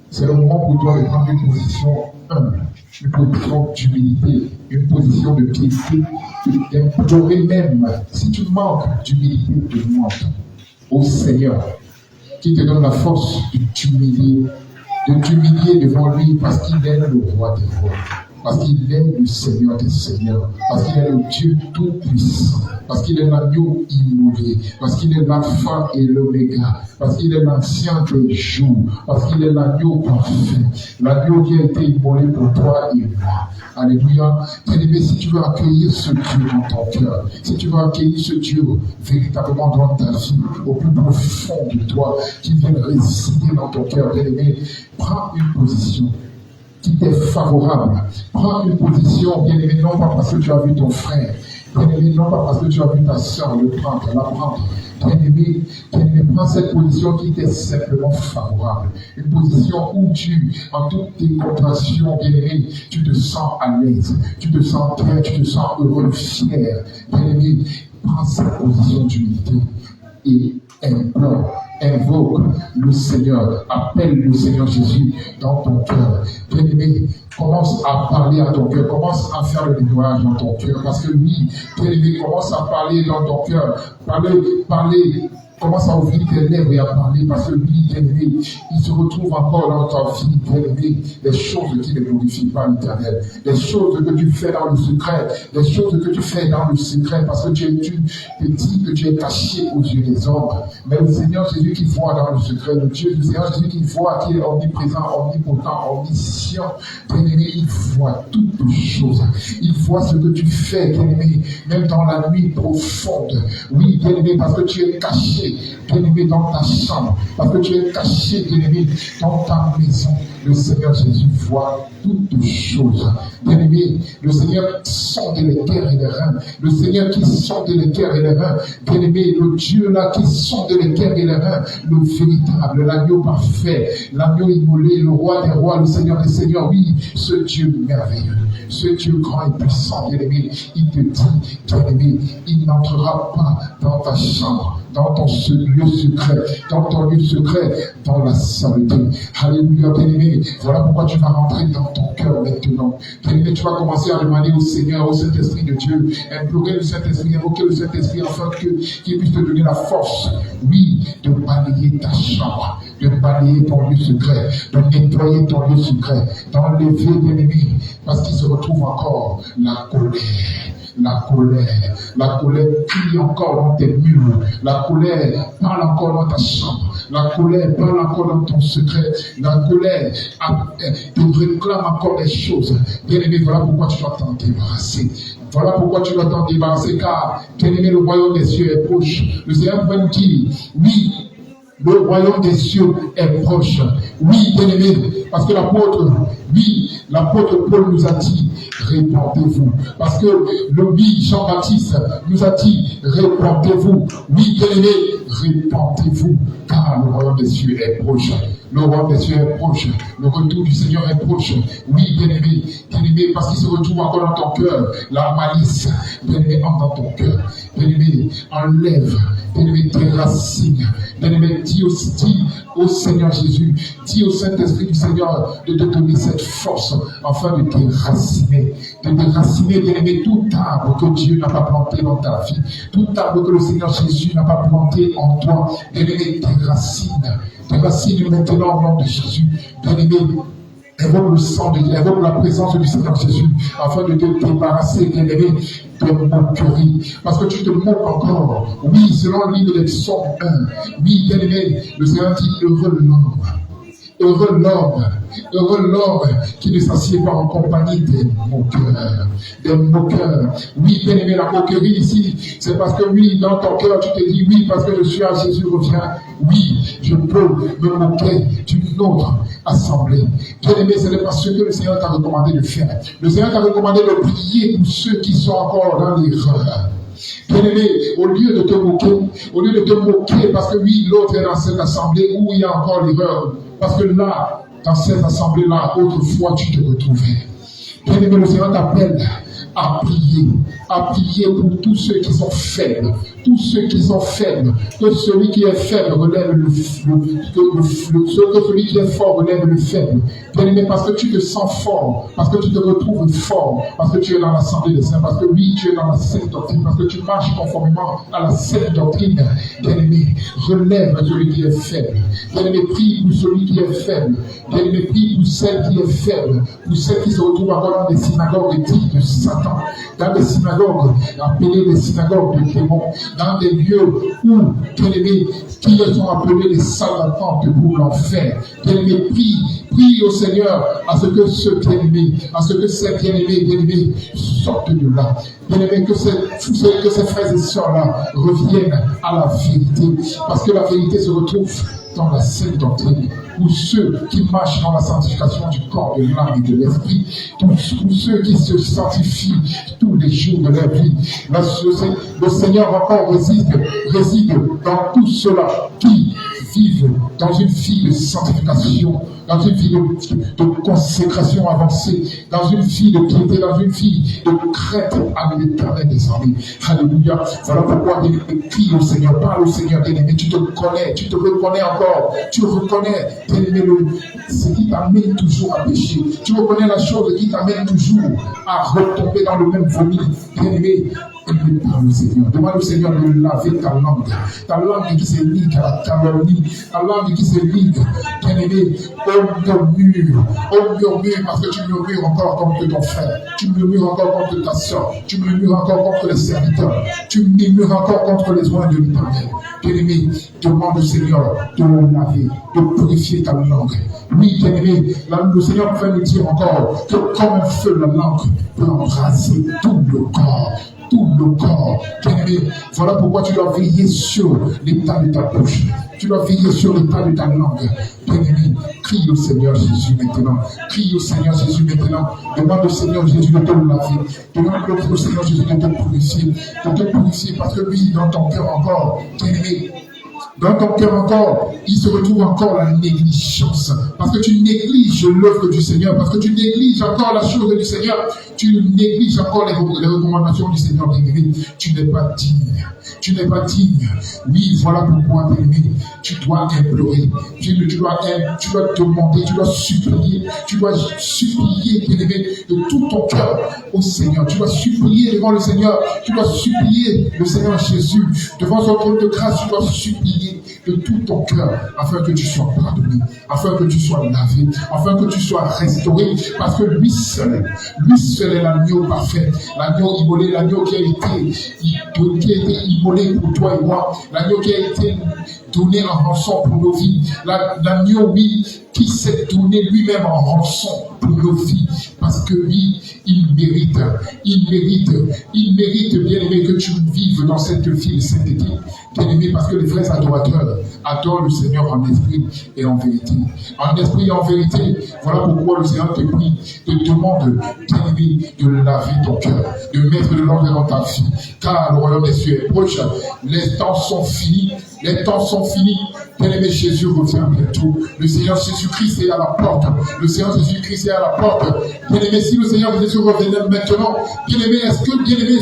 S5: c'est le moment pour toi de prendre une position humble, une position d'humilité, une position de piété, d'implorer même. Si tu manques d'humilité, demande au Seigneur qui te donne la force de t'humilier devant lui parce qu'il est le roi des rois, parce qu'il est le Seigneur des seigneurs, parce qu'il est le Dieu tout-puissant, parce qu'il est l'agneau immolé, parce qu'il est l'alpha et l'oméga, parce qu'il est l'ancien des jours, parce qu'il est l'agneau parfait, l'agneau qui a été immolé pour toi et moi. Alléluia. Bien-aimé, si tu veux accueillir ce Dieu dans ton cœur, si tu veux accueillir ce Dieu véritablement dans ta vie, au plus profond de toi, qui vient résider dans ton cœur, bien-aimé, prends une position qui t'est favorable. Prends une position, bien-aimé, non pas parce que tu as vu ton frère, bien-aimé, non pas parce que tu as vu ta soeur la prendre. Bien-aimé, prends cette position qui t'est simplement favorable. Une position où en toutes tes contractions, bien-aimé, tu te sens à l'aise, tu te sens prêt, tu te sens heureux, fier. Bien-aimé, prends cette position d'humilité. et invoque le Seigneur, appelle le Seigneur Jésus dans ton cœur. Bien-aimé, commence à parler à ton cœur, commence à faire le nettoyage dans ton cœur, parce que lui, bien-aimé, commence à parler dans ton cœur, parler. Commence à ouvrir tes lèvres et à parler, parce que lui, bien-aimé, il se retrouve encore dans ta vie, bien-aimé, les choses qui ne glorifient pas l'Éternel, les choses que tu fais dans le secret, les choses que tu fais dans le secret, parce que tu es petit, que tu es caché aux yeux des hommes. Mais le Seigneur Jésus qui voit dans le secret, le Seigneur Jésus qui voit, qui est omniprésent, omnipotent, omniscient, bien-aimé, il voit toutes les choses. Il voit ce que tu fais, bien-aimé, même dans la nuit profonde. Oui, bien-aimé, parce que tu es caché, bien-aimé, dans ta chambre, parce que tu es caché, bien-aimé, dans ta maison. Le Seigneur Jésus voit toutes choses. Bien-aimé, le Seigneur sonde les cœurs et les reins. Le Seigneur qui sonde les cœurs et les reins. Bien-aimé, le Dieu là qui sonde les cœurs et les reins, le véritable, l'agneau parfait, l'agneau immolé, le roi des rois, le Seigneur des seigneurs. Oui, ce Dieu merveilleux, ce Dieu grand et puissant, bien-aimé, il te dit, bien-aimé, il n'entrera pas dans ta chambre, dans ton lieu secret, dans ton lieu secret, dans la sainteté. Alléluia, bien-aimé. Voilà pourquoi tu vas rentrer dans ton cœur maintenant. Bien-aimé, tu vas commencer à demander au Seigneur, au Saint-Esprit de Dieu, implorer le Saint-Esprit, invoquer le Saint-Esprit afin qu'il puisse te donner la force, oui, de balayer ta chambre, de balayer ton lieu secret, de nettoyer ton lieu secret, d'enlever, bien-aimé, parce qu'il se retrouve encore la colère. La colère crie encore dans tes murs, la colère parle encore dans ta chambre, la colère parle encore dans ton secret, la colère te réclame encore des choses. Bien-aimé, voilà pourquoi tu dois t'en débarrasser. Voilà pourquoi tu dois t'en débarrasser, car, bien-aimé, le royaume des cieux est proche. Le Seigneur va nous dire, oui, le royaume des cieux est proche. Oui, bien-aimé, parce que l'apôtre Paul nous a dit, répandez-vous. Parce que le Jean-Baptiste nous a dit, répandez-vous. Oui, bien-aimé, répandez-vous, car le royaume des cieux est proche. Le royaume des cieux est proche. Le retour du Seigneur est proche. Oui, bien-aimé, parce qu'il se retrouve encore dans ton cœur. La malice, bien-aimé, entre dans ton cœur. Bien-aimé, enlève, bien-aimé, tes racines. Bien-aimé, dis au Seigneur Jésus, dis au Saint-Esprit du Seigneur de te donner cette force afin de déraciner, bien-aimé, tout arbre que Dieu n'a pas planté dans ta vie, tout arbre que le Seigneur Jésus n'a pas planté en toi, bien-aimé, tes racines maintenant au nom de Jésus, bien-aimé. Invoque le sang de Dieu, invoque la présence du Seigneur Jésus afin de te débarrasser, bien-aimé, de moquerie. Parce que tu te moques encore. Oui, selon le livre des psaumes 1. Oui, bien-aimé, le Seigneur dit heureux l'homme qui ne s'assied pas en compagnie des moqueurs. Oui, bien-aimé, la moquerie ici, c'est parce que oui, dans ton cœur, tu te dis oui, parce que je suis à Jésus revient. Oui, je peux me moquer d'une autre assemblée. Bien-aimé, ce n'est pas ce que le Seigneur t'a recommandé de faire. Le Seigneur t'a recommandé de prier pour ceux qui sont encore dans l'erreur. Bien-aimé, au lieu de te moquer, parce que oui, l'autre est dans cette assemblée où il y a encore l'erreur. Parce que là, dans cette assemblée-là, autrefois, tu te retrouvais. Bien-aimé, le Seigneur t'appelle à prier pour tous ceux qui sont faibles. Tous ceux qui sont faibles, que celui qui est faible relève que celui qui est fort relève le faible. Bien-aimé, parce que tu te sens fort, parce que tu te retrouves fort, parce que tu es dans l'assemblée des saints, parce que oui, tu es dans la sainte doctrine, parce que tu marches conformément à la sainte doctrine. Bien-aimé, relève celui qui est faible. Bien-aimé, prie pour celui qui est faible. Bien-aimé, prie pour celle qui est faible, pour celle qui se retrouve encore dans des synagogues dignes de Satan, dans des synagogues appelées les synagogues de démons, dans des lieux où, bien-aimés, qui sont appelés les salles d'attente pour l'enfer. Bien-aimés, prie au Seigneur à ce que ce bien-aimé, à ce que ces bien-aimés sortent de là. Bien-aimés, que ces frères et sœurs-là reviennent à la vérité, parce que la vérité se retrouve dans la sainte doctrine, pour ceux qui marchent dans la sanctification du corps, de l'âme et de l'esprit, pour ceux qui se sanctifient tous les jours de leur vie. Le Seigneur encore réside dans tout cela qui vives dans une vie de sanctification, dans une vie de consécration avancée, dans une vie de piété, dans une vie de crainte à l'Éternel des armées. Alléluia. Voilà pourquoi crie au Seigneur, parle au Seigneur, bien-aimé. Tu te connais, tu te reconnais encore, tu reconnais, bien-aimé, ce qui t'amène toujours à pécher. Tu reconnais la chose qui t'amène toujours à retomber dans le même vomi. Bien-aimé, parle au Seigneur. Demande au Seigneur de laver ta langue qui se ligue à la calomnie, ta langue qui se ligue, bien-aimé, au murmure, parce que tu murmures encore contre ton frère, tu murmures encore contre ta soeur, tu murmures encore contre les serviteurs, tu murmures encore contre les oins de l'Éternel. Bien-aimé, demande au Seigneur de le laver, de purifier ta langue. Oui, bien-aimé, le Seigneur peut nous dire encore que comme un feu, la langue peut embraser tout le corps. Tout le corps. Bien-aimé, voilà pourquoi tu dois veiller sur l'état de ta bouche. Tu dois veiller sur l'état de ta langue. Bien-aimé, crie au Seigneur Jésus maintenant. Crie au Seigneur Jésus maintenant. Demande au Seigneur Jésus de te laver. Demande au Seigneur Jésus de te purifier. De te purifier parce que lui, dans ton cœur encore, bien-aimé, dans ton cœur encore, il se retrouve encore la négligence. Parce que tu négliges l'œuvre du Seigneur, parce que tu négliges encore la chose du Seigneur, tu négliges encore les recommandations du Seigneur. Tu n'es pas digne. Tu n'es pas digne. Oui, voilà pourquoi, bien-aimé, tu dois implorer, tu dois demander, tu dois supplier, bien-aimé, de tout ton cœur au Seigneur. Tu dois supplier devant le Seigneur, tu dois supplier le Seigneur Jésus. Devant son trône de grâce, tu dois supplier de tout ton cœur, afin que tu sois pardonné, afin que tu sois lavé, afin que tu sois restauré, parce que lui seul est l'agneau parfait, l'agneau immolé, l'agneau qui a été immolé pour toi et moi, l'agneau qui a été donné en rançon pour nos vies, l'agneau, oui, qui s'est donné lui-même en rançon pour nos vies, parce que oui, il mérite, bien-aimé, que tu vives dans cette vie de sainteté, bien-aimé, parce que les vrais adorateurs adorent le Seigneur en esprit et en vérité. En esprit et en vérité, voilà pourquoi le Seigneur te prie, te demande, bien-aimé, de laver ton cœur, de mettre de l'ordre dans ta vie, car le royaume des cieux est proche, les temps sont finis, bien-aimé, Jésus revient bientôt, le Seigneur Jésus-Christ est à la porte, bien-aimé, si le Seigneur Jésus revenait maintenant, bien-aimé, est-ce que, bien-aimé,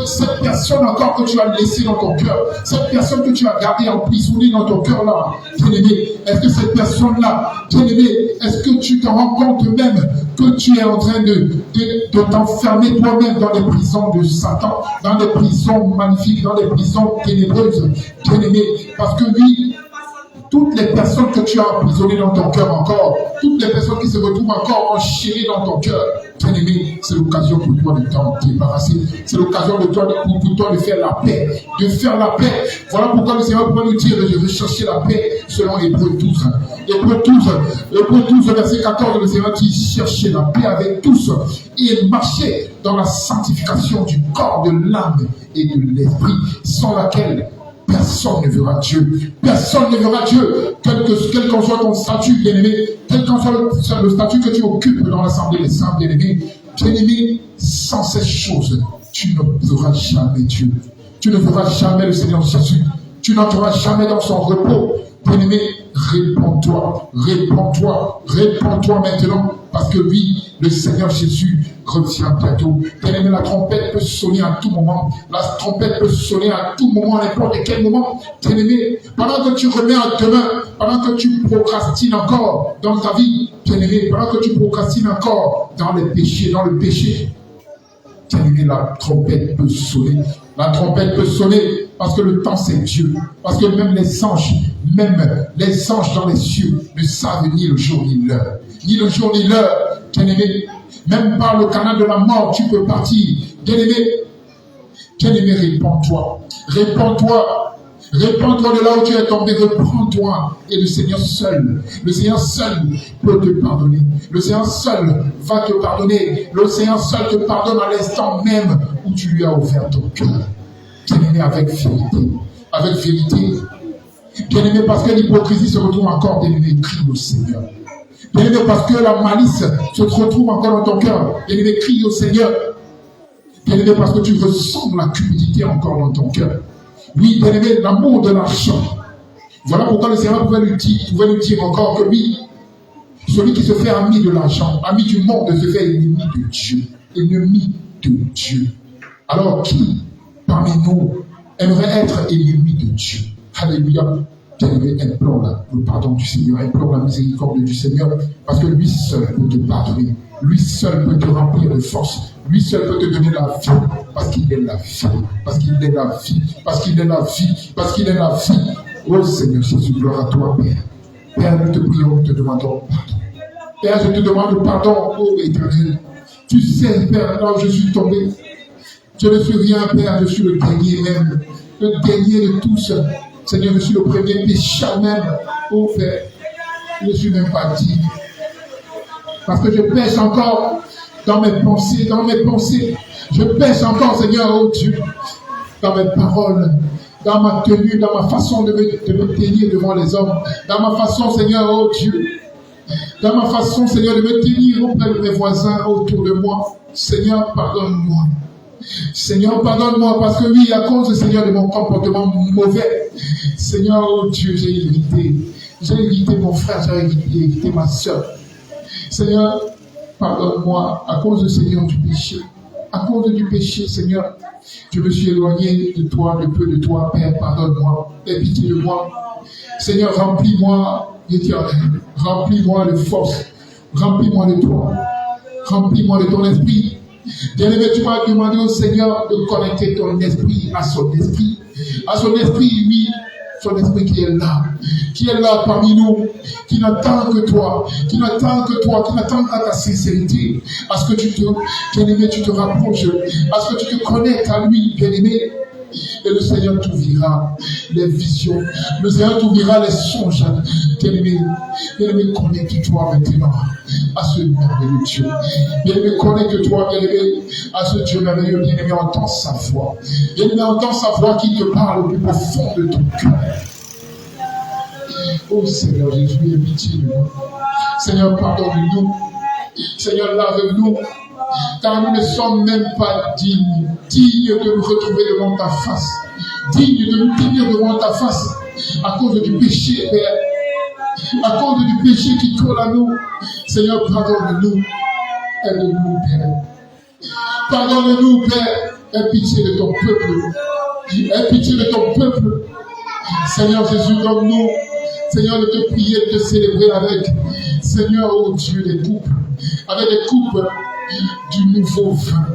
S5: cette personne encore que tu as laissée dans ton cœur, cette personne que tu as gardée emprisonnée dans ton cœur là, bien-aimé, est-ce que cette personne-là, bien-aimé, est-ce que tu te rends compte même que tu es en train de t'enfermer toi-même dans les prisons de Satan, dans les prisons magnifiques, dans les prisons ténébreuses, bien-aimé, parce que oui, toutes les personnes que tu as emprisonnées dans ton cœur encore, toutes les personnes qui se retrouvent encore enchaînées dans ton cœur, bien-aimé, c'est l'occasion pour toi de t'en débarrasser. C'est l'occasion pour toi de faire la paix. Voilà pourquoi le Seigneur peut nous dire de rechercher la paix selon Hébreux 12. Hébreux 12, verset 14, le Seigneur dit chercher la paix avec tous et marcher dans la sanctification du corps, de l'âme et de l'esprit, sans laquelle personne ne verra Dieu. Personne ne verra Dieu, quel qu'en soit ton statut, bien-aimé, quel qu'en soit le statut que tu occupes dans l'Assemblée des saints, bien-aimé. Bien-aimé, sans ces choses, tu ne verras jamais Dieu. Tu ne verras jamais le Seigneur Jésus. Tu n'entreras jamais dans son repos. Bien-aimé, réponds-toi maintenant, parce que oui, le Seigneur Jésus revient bientôt. Bien-aimé, la trompette peut sonner à tout moment. La trompette peut sonner à tout moment, n'importe quel moment. Bien-aimé, pendant que tu remets à demain, pendant que tu procrastines encore dans ta vie, bien-aimé, pendant que tu procrastines encore dans le péché, bien-aimé, la trompette peut sonner. La trompette peut sonner parce que le temps c'est Dieu. Parce que même les anges dans les cieux ne savent ni le jour ni l'heure. Ni le jour ni l'heure, bien-aimé. Même par le canal de la mort, tu peux partir. Bien-aimé, répands-toi. Répands-toi de là où tu es tombé, reprends-toi. Et le Seigneur seul peut te pardonner. Le Seigneur seul va te pardonner. Le Seigneur seul te pardonne à l'instant même où tu lui as ouvert ton cœur. Bien-aimé, avec vérité. Bien-aimé, parce que l'hypocrisie se retrouve encore, bien-aimé, crie au Seigneur. Bien-aimé, parce que la malice se retrouve encore dans ton cœur. Bien-aimé, crie au Seigneur. Bien-aimé, parce que tu ressens la cupidité encore dans ton cœur. Oui, bien-aimé, l'amour de l'argent. Voilà pourquoi le Seigneur pouvait nous dire encore que oui, celui qui se fait ami de l'argent, ami du monde, se fait ennemi de Dieu. Ennemi de Dieu. Alors qui parmi nous aimerait être ennemi de Dieu? Alléluia. Implore le pardon du Seigneur, implore la miséricorde du Seigneur, parce que lui seul peut te pardonner, lui seul peut te remplir de force, lui seul peut te donner la vie, parce qu'il est la vie, parce qu'il est la vie, parce qu'il est la vie, parce qu'il est la vie. Oh Seigneur Jésus, gloire à toi, Père. Père, nous te prions, nous te demandons pardon. Père, je te demande pardon, oh Éternel. Tu sais, Père, là où je suis tombé. Je ne suis rien, Père, je suis le dernier même, le dernier de tous. Seigneur, je suis le premier pécheur même. Oh Père, je ne suis même pas digne. Parce que je pêche encore dans mes pensées, Je pêche encore, Seigneur, oh Dieu, dans mes paroles, dans ma tenue, dans ma façon de me tenir devant les hommes, dans ma façon, Seigneur, oh Dieu, dans ma façon, Seigneur, de me tenir auprès de mes voisins autour de moi. Seigneur, pardonne-moi. Seigneur, pardonne-moi, parce que oui, à cause, Seigneur, de mon comportement mauvais, Seigneur, oh Dieu, j'ai irrité mon frère, j'ai irrité ma soeur. Seigneur, pardonne-moi, à cause, Seigneur, du péché. À cause du péché, Seigneur, je me suis éloigné de toi, de peu de toi, Père, pardonne-moi, aie pitié de moi. Seigneur, remplis-moi d'Éternel, remplis-moi de force, remplis-moi de toi, remplis-moi de ton esprit. Bien-aimé, tu m'as demandé au Seigneur de connecter ton esprit à son esprit. À son esprit, oui, son esprit qui est là parmi nous, qui n'attend que toi, qui n'attend qu'à ta sincérité, à ce que bien-aimé, tu te rapproches, à ce que tu te connectes à lui, bien-aimé. Et le Seigneur t'ouvrira les visions, le Seigneur t'ouvrira les songes. Bien-aimé, connecte-toi maintenant à ce merveilleux Dieu. Bien-aimé, connecte-toi, bien-aimé, à ce Dieu merveilleux. Bien-aimé, entends sa voix. Bien-aimé, entends sa voix qui te parle au plus profond de ton cœur. Oh Seigneur Jésus, aie pitié de nous. Seigneur, pardonne-nous. Seigneur, lave-nous. Car nous ne sommes même pas dignes de nous retrouver devant ta face, dignes de nous tenir devant ta face, à cause du péché, Père, à cause du péché qui colle à nous. Seigneur, pardonne-nous, aide-nous, Père. Pardonne-nous, Père, aie pitié de ton peuple, aie pitié de ton peuple. Seigneur Jésus, donne-nous, Seigneur, de te prier, de te célébrer avec, Seigneur, oh Dieu, des coupes, avec des coupes du nouveau vin,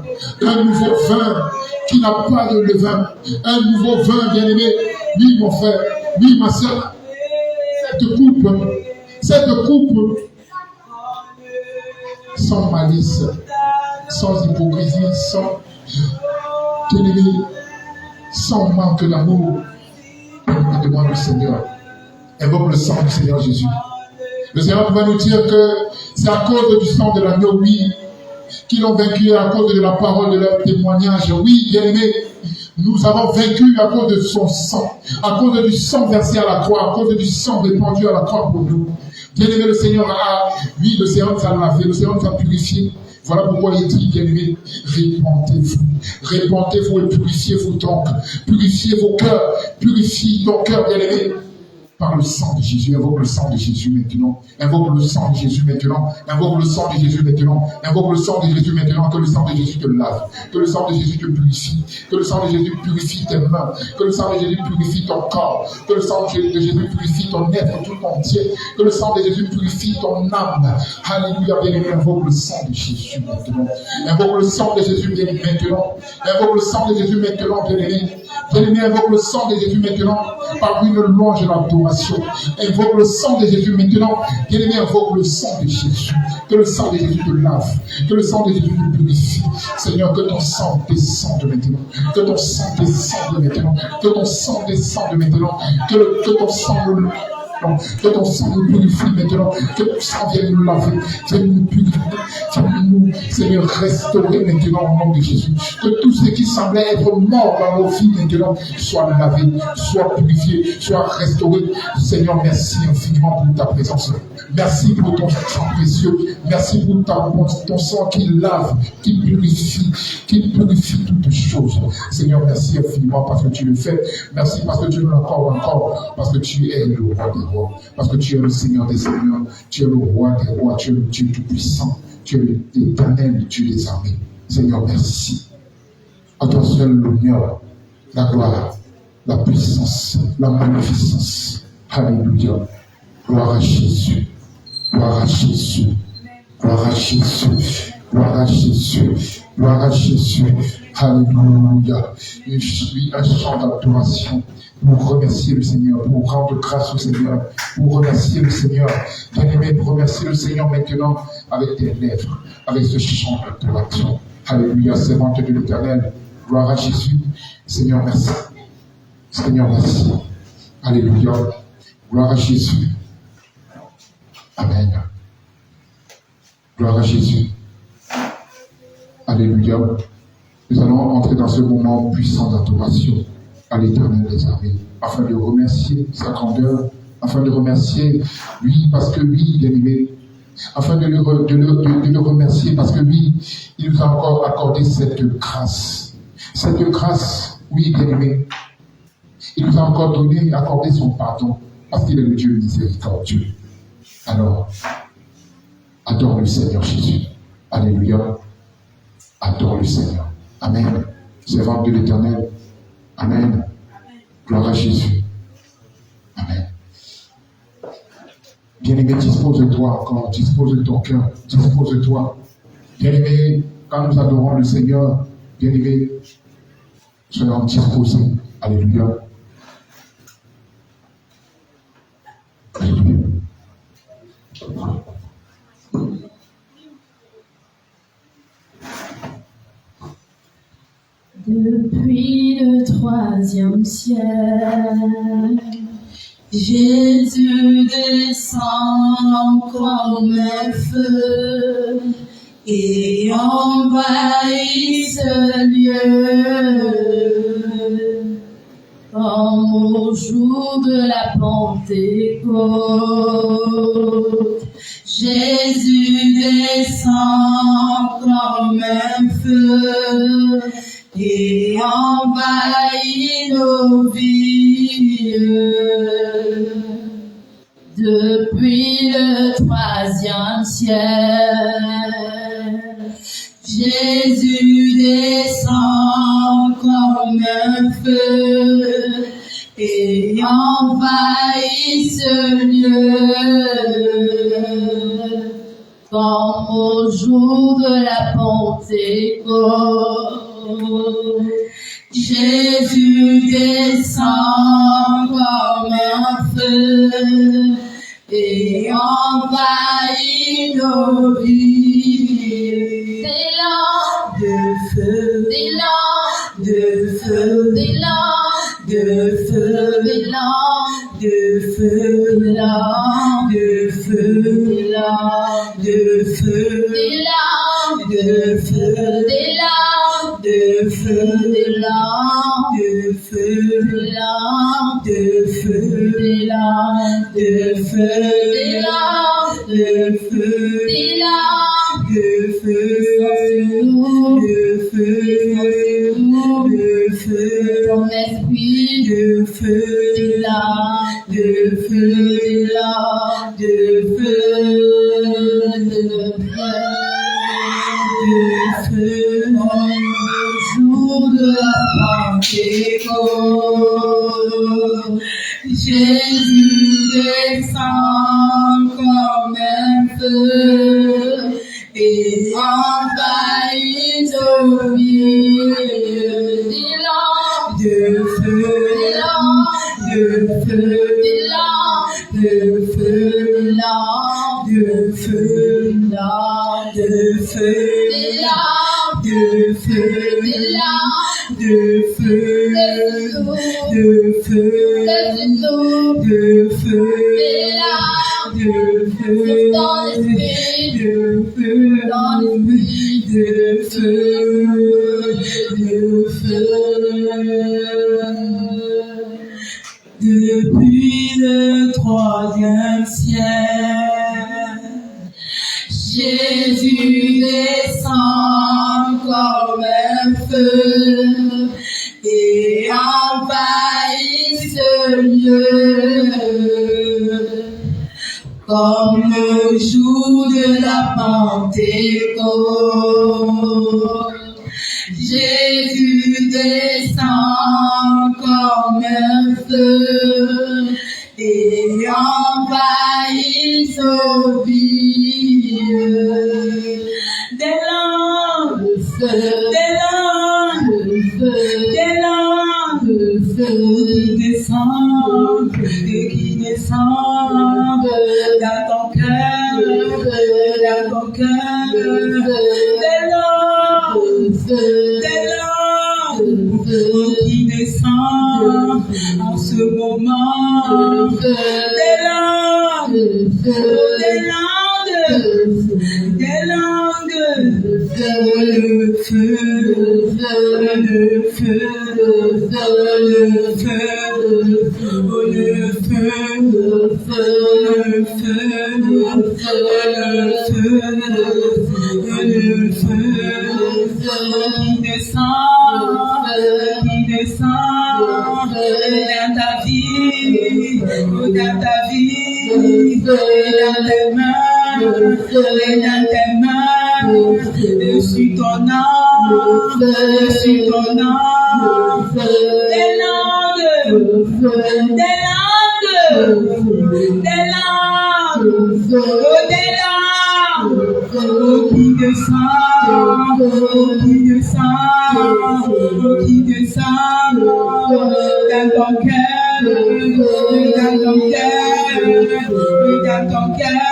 S5: un nouveau vin qui n'a pas de levain, un nouveau vin, bien-aimé. Oui, mon frère, oui, ma soeur, cette coupe, sans malice, sans hypocrisie, bien-aimé, sans manque d'amour, on demande au Seigneur, invoque le sang du Seigneur Jésus. Le Seigneur va nous dire que c'est à cause du sang de l'agneau, oui, qui l'ont vaincu à cause de la parole de leur témoignage. Oui, bien-aimés, nous avons vaincu à cause de son sang, à cause du sang versé à la croix, à cause du sang répandu à la croix pour nous. Bien-aimé, le Seigneur le Seigneur nous a lavé, le Seigneur nous a purifié. Voilà pourquoi il dit, bien-aimés, répentez-vous et purifiez-vous donc. Purifiez vos cœurs, purifiez ton cœur, bien-aimé. Par le sang de Jésus, invoque le sang de Jésus maintenant. Invoque le sang de Jésus maintenant. Invoque le sang de Jésus maintenant. Invoque le sang de Jésus maintenant. Que le sang de Jésus te lave. Que le sang de Jésus te purifie. Que le sang de Jésus purifie tes mains. Que le sang de Jésus purifie ton corps. Que le sang de Jésus purifie ton être tout entier. Que le sang de Jésus purifie ton âme. Alléluia, bien-aimé. Invoque le sang de Jésus maintenant. Invoque le sang de Jésus bien-aimé maintenant. Invoque le sang de Jésus maintenant, bien-aimé. Bien-aimé, invoque le sang de Jésus maintenant par une louange et l'adoration. Invoque le sang de Jésus maintenant. Bien-aimé, invoque le sang de Jésus. Que le sang de Jésus te lave. Que le sang de Jésus te purifie. Seigneur, que ton sang descende maintenant. Que ton sang descende maintenant. Que ton sang descende maintenant. Que ton sang maintenant. Que ton sang nous purifie maintenant. Que ton sang vienne nous laver, vienne nous purifier, vienne nous, Seigneur, restaurer maintenant au nom de Jésus. Que tout ce qui semblait être mort dans nos vies maintenant soit lavé, soit purifié, soit restauré. Seigneur, merci infiniment pour ta présence. Merci pour ton sang précieux. Merci pour ton sang qui lave, qui purifie toutes choses. Seigneur, merci infiniment parce que tu le fais. Merci parce que tu nous encore, parce que tu es le roi des rois, parce que tu es le Seigneur des seigneurs, tu es le roi des rois, tu es le Dieu tout-puissant, tu es l'éternel Dieu des armées. Seigneur, merci. À toi seul l'honneur, la gloire, la puissance, la magnificence. Alléluia. Gloire à Jésus. Gloire à Jésus. Gloire à Jésus. Gloire à Jésus. Gloire à Jésus. Alléluia. Je suis un chant d'adoration pour remercier le Seigneur, pour rendre grâce au Seigneur, pour remercier le Seigneur. Bien-aimé, pour remercier le Seigneur maintenant avec tes lèvres, avec ce chant d'adoration. Alléluia, servante de l'Éternel. Gloire à Jésus. Seigneur, merci. Seigneur, merci. Alléluia. Gloire à Jésus. Amen. Gloire à Jésus. Alléluia. Nous allons entrer dans ce moment puissant d'adoration à l'Éternel des armées, afin de remercier sa grandeur, afin de remercier lui, parce que lui, bien-aimé, afin de le remercier, parce que lui, il nous a encore accordé cette grâce. Cette grâce, oui, bien-aimé, il nous a encore accordé son pardon, parce qu'il est le Dieu miséricordieux. Alors, adore le Seigneur Jésus. Alléluia. Adore le Seigneur. Amen. Servante de l'Éternel. Amen. Gloire à Jésus. Amen. Bien-aimé, dispose-toi encore, dispose de ton cœur, dispose-toi. Bien-aimé, quand nous adorons le Seigneur, bien-aimé, soyons disposés. Alléluia. Alléluia.
S1: Depuis le 3e siècle, Jésus descend comme un feu et envahit ce lieu. Comme au jour de la Pentecôte, Jésus descend comme un feu et envahit nos vies. Depuis le 3e siècle, Jésus descend comme un feu et envahit ce lieu. Comme au jour de la Pentecôte, Jésus descend comme un feu et envahit nos vies. Des lampes de feu, des lampes de feu, des lampes de feu, des lampes de feu, des lampes de feu, des lampes de feu, des lampes de feu, des lampes de feu, des lampes de feu, des lampes de feu, des lampes de feu, des lampes de feu, des lampes de feu, de feu, ton esprit de feu, des lampes de feu, des lampes de feu, de feu, au jour de la Pentecôte, Jésus descend comme un feu et envahit nos vies. Des lampes de feu, des lampes de feu, des lampes de feu, des lampes de feu, des lampes de feu, des lampes de feu, des lampes de feu, de feu, de feu, des dans l'esprit, de feu, dans l'esprit, de feu. Depuis le 3e siècle, Jésus descend comme un feu et envahit ce lieu. Comme le jour de la Pentecôte, Jésus descend comme un feu et envahit nos vies. Des langues de feu, des langues de feu, des langues de feu qui descendent et qui descendent dans ton cœur, dans ton cœur. Des langues de feu, des langues de feu qui descendent en ce moment. Des langues de feu, des langues de feu, des langues de feu, le feu, le feu, le feu, le feu, qui descend dans ta vie, dans ta vie, dans tes mains, sur ton âme, sur ton âme, des langues, des langues, des langues, des langues, qui descend, qui descend, qui descend dans ton cœur, dans ton cœur, dans ton cœur,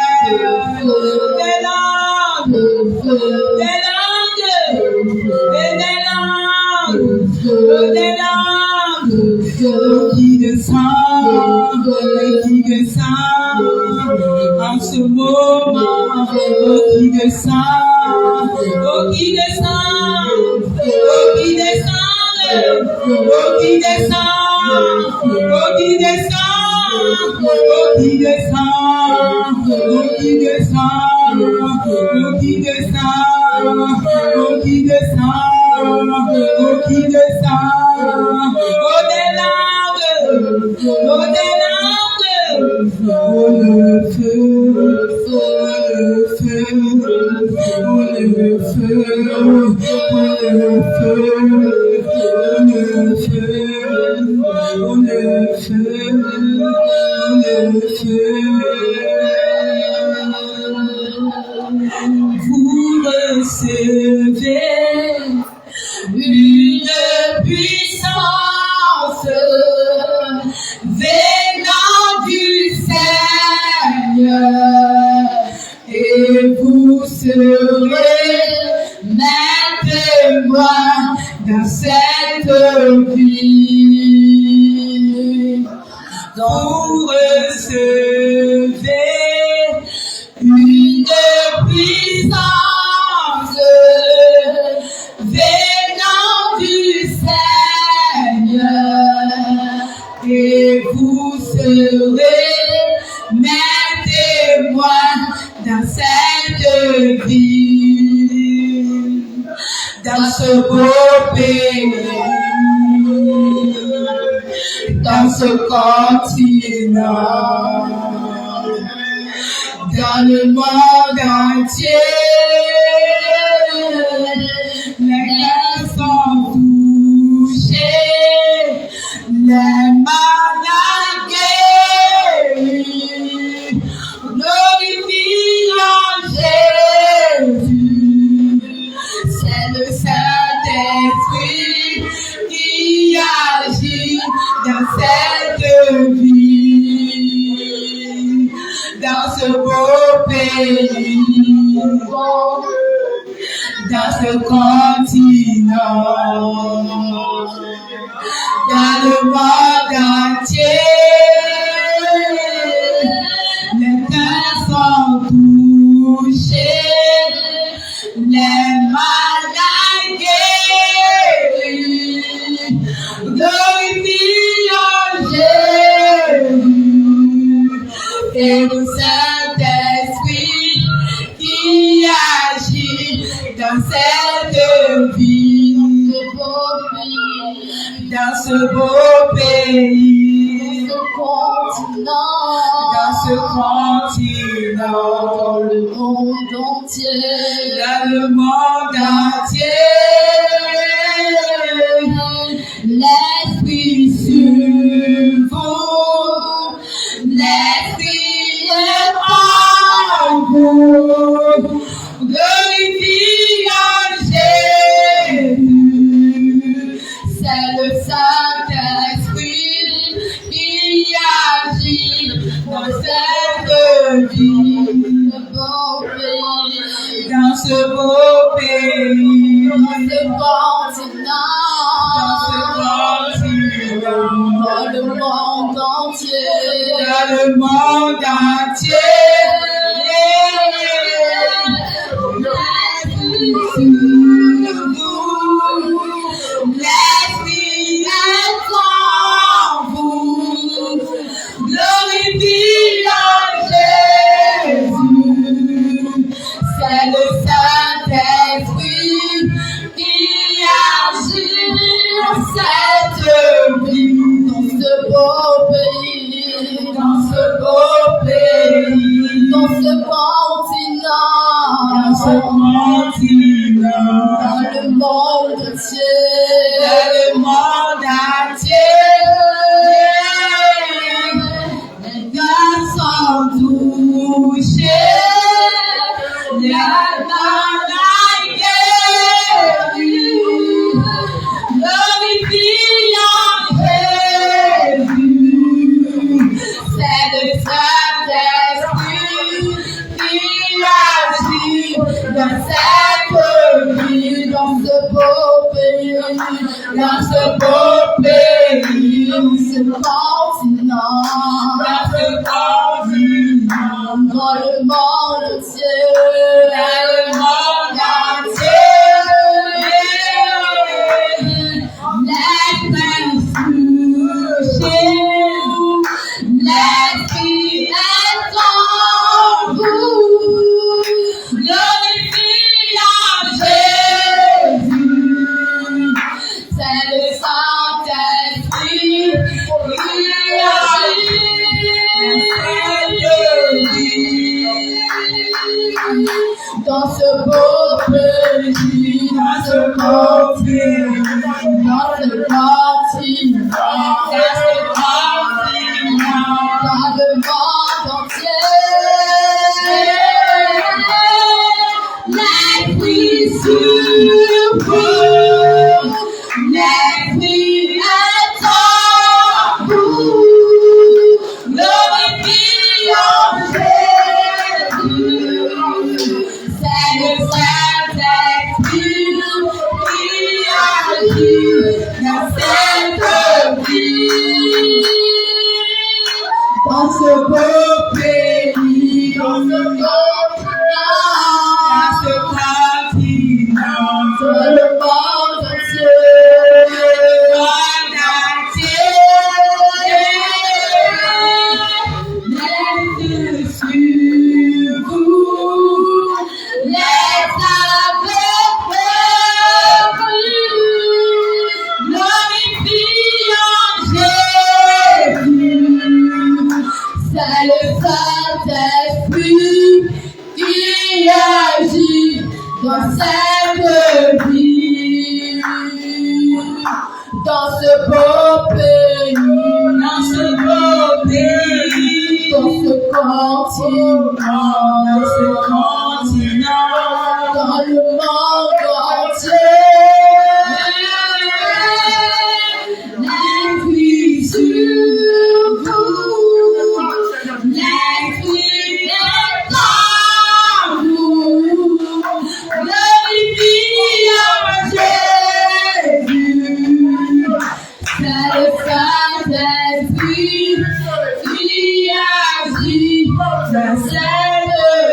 S1: des langues, des langues, des langues, qui descend en ce moment, qui descend, qui descend, qui descend, qui descend, qui descend, qui descend, qui descend, qui descend, qui descend, qui descend, au-delà, au-delà, le feu, vous recevez une puissance venant du Seigneur, et vous serez mes témoins dans cette vie. Vous recevez une puissance venant du Seigneur, et vous serez mes témoins dans cette vie, dans ce beau pays, dans ce continent, dans le monde entier. Les cœurs sont touchés, les malades guéris, glorifiant Jésus. C'est le Saint-Esprit qui agit dans cette vie, dans ce beau pays, dans ce continent, dans le monde entier. Les cœurs sont ce beau pays,
S6: ce continent,
S1: dans ce continent,
S6: dans le monde entier,
S1: dans le monde entier. L'Esprit sur vous, l'Esprit est en vous, glorifiant Jésus. C'est le Saint-Esprit qui agit dans cette vie, dans ce beau pays,
S6: dans ce continent, dans le monde entier,
S1: dans le monde entier. L'Esprit sur vous, l'Esprit est en vous, glorifiant Jésus. C'est le Saint-Esprit qui agit dans cette vie,
S6: dans ce beau pays,
S1: dans ce beau pays,
S6: dans ce continent,
S1: dans ce continent,
S6: dans le monde entier,
S1: dans le monde entier. Les gars sont touchés, les malades guéris, glorifiant Jésus. C'est le Saint-Esprit qui agit dans cette vie,
S6: dans ce beau pays,
S1: dans ce beau pays,
S6: dans ce continent,
S1: dans ce continent,
S6: dans le monde entier,
S1: dans le monde entier. L'Esprit touché, l'Esprit est en vous, glorifiant Jésus. C'est le Saint-Esprit qui agit
S6: dans ce beau pays,
S1: dans ce beau pays,
S6: dans ce continent, dans le monde entier.
S1: L'Esprit sur vous, l'Esprit est en vous, glorifiant Jésus. C'est le Saint-Esprit qui agit dans cette vie, dans ce beau pays, dans ce continent,
S6: Dans le monde entier,
S1: monde entier. L'Esprit sur vous, les aveugles, glorifiant Jésus. C'est le Saint-Esprit qui agit dans cette vie,
S6: dans ce beau pays,
S1: dans ce beau pays,
S6: dans ce continent,
S1: dans ce continent,
S6: dans le monde entier.
S1: L'Esprit sur vous, l'Esprit est en vous, glorifiant Jésus. C'est le Saint-Esprit qui agit dans cette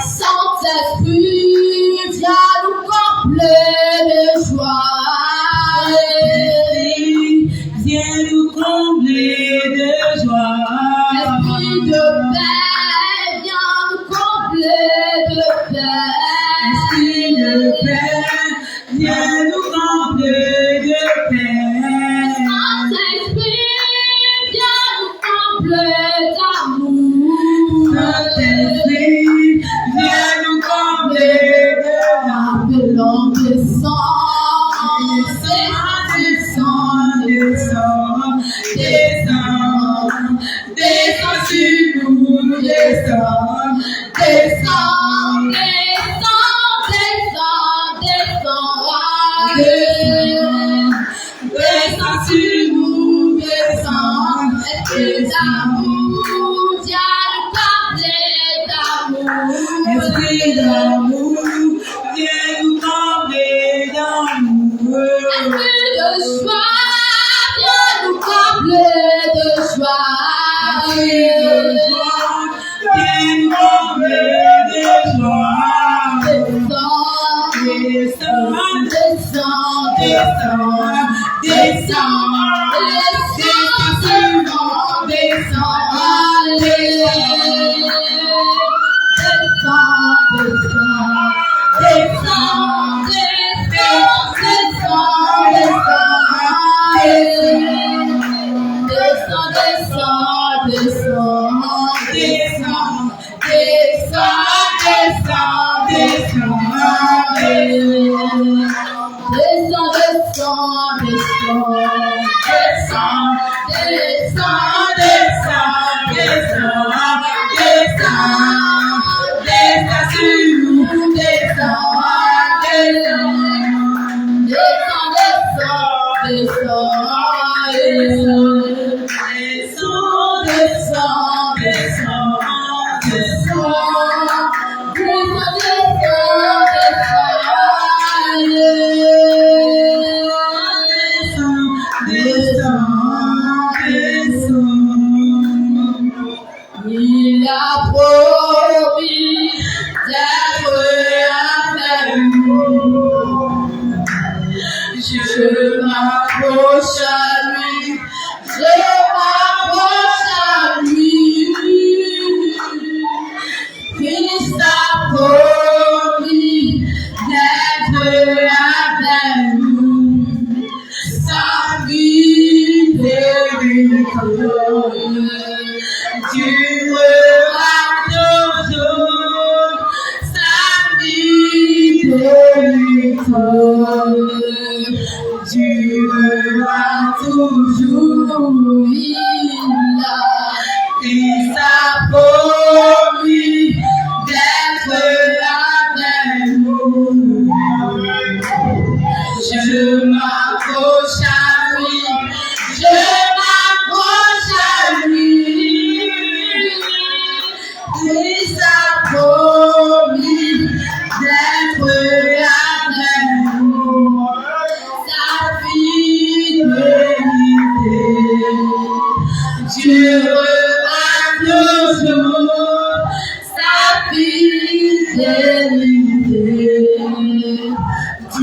S6: Saint-Esprit, viens nous combler de joie.
S1: Viens nous combler de joie.
S6: Esprit de paix, viens nous combler de paix.
S1: Esprit de paix, viens nous combler de paix.
S6: Saint-Esprit, viens nous combler d'amour.
S1: Saint-Esprit, viens nous combler de
S6: Appelons descends,
S1: descends sur nous, descends, descends sur nous, descends,
S6: esprit d'amour, viens nous combler d'amour.
S1: esprit d'amour, viens nous combler d'amour.
S6: Esprit de joie, viens nous combler de joie.
S1: Esprit de joie, viens nous combler de joie.
S6: Il a promis d'être avec nous. Je m'approche à lui, je m'approche à lui. Christ a promis d'être avec nous. Sa vie véritable durera toujours. Sa vie véritable durera toujours. Il a promis d'être avec nous. Je m'approche à lui, je m'approche à lui. Christ a promis d'être avec nous. Sa fidélité durera toujours. Sa fidélité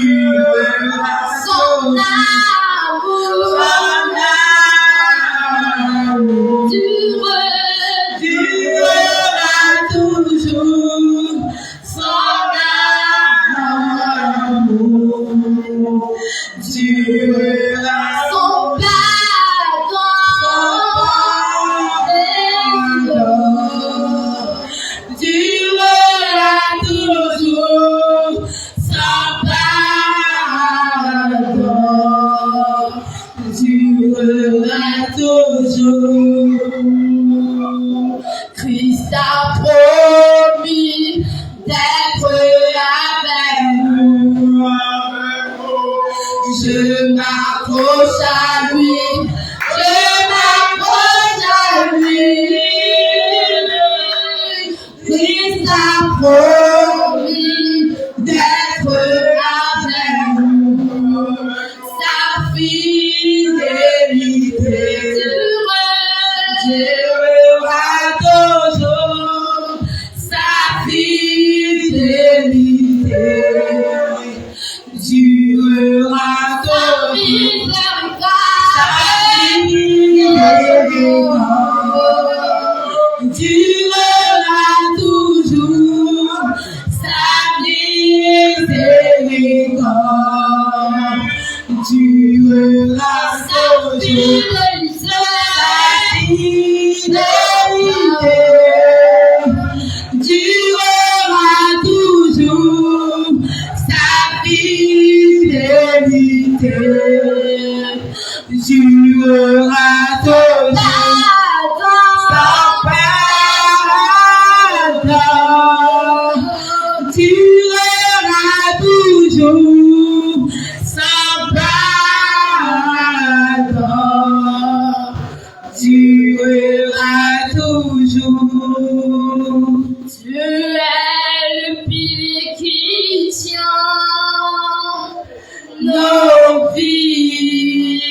S6: durera son amour. Durera toujours. Son amour durera son durera toujours. Son pardon durera toujours. Christ a promis d'être avec nous. Je m'approche à lui, je m'approche à lui. Christ a promis d'être avec nous. Sa
S1: fidélité durera toujours, sa fidélité durera toujours, sa fidélité durera toujours, sa miséricorde durera toujours, sa fidélité durera toujours, sa fidélité durera toujours, sa pardon durera toujours, sa pardon durera toujours.
S6: Tu es le pilier qui tient
S1: Nos vies.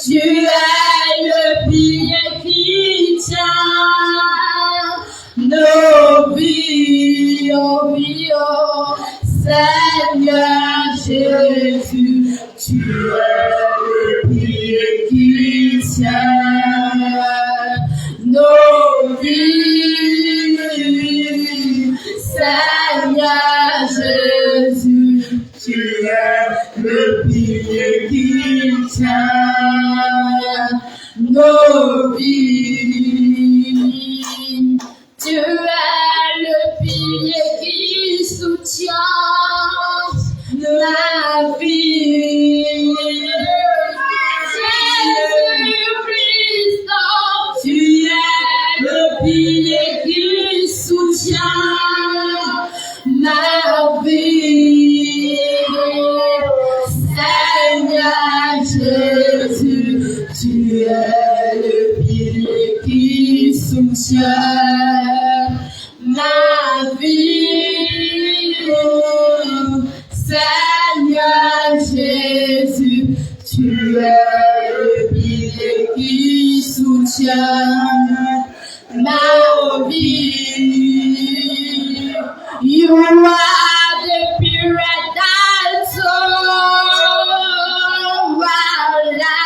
S1: Tu es le pilier qui tient nos vies, oh oui, oh Seigneur Jésus, tu es le pilier qui tient nos vies, Seigneur Jésus, tu es le pilier qui tient nos vies.
S6: Tu es le pilier qui soutient
S1: ma vie.
S6: Jésus-Christ,
S1: Tu es le pilier qui soutient ma vie. Seigneur Jésus, tu es le pilier qui soutient ma vie. Seigneur Jésus, tu es le pilier qui soutient ma vie. You are the pure that soul alive.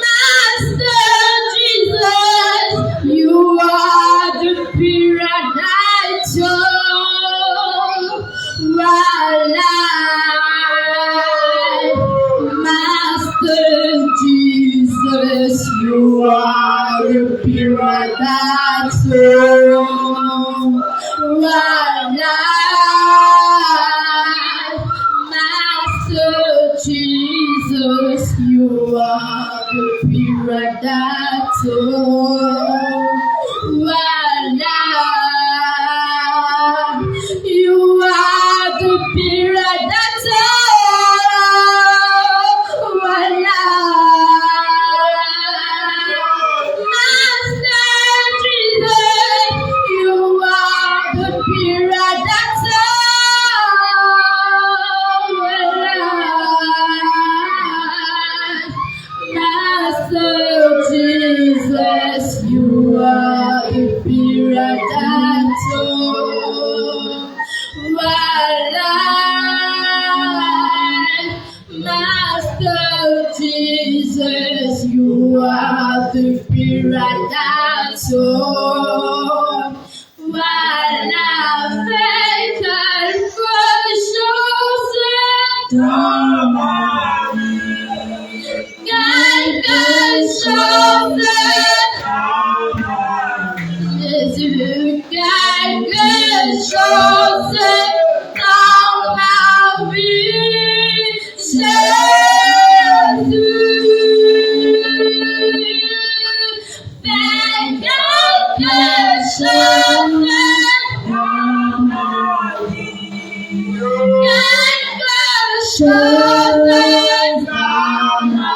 S1: Master Jesus, you are the pure that soul alive. Master Jesus, you are the pure that soul alive. Master Jesus, you are the pure that soul alive. You are the pure that soul alive. Master Jesus, you are the pure that soul alive. Master Jesus, you are the pure that soul alive. Master Jesus, you are the pure that soul alive. Fais quelque chose dans ma vie. Quelque chose Jésus, quelque chose dans ma vie. Jésus, fais quelque chose dans ma vie. Quelque chose dans ma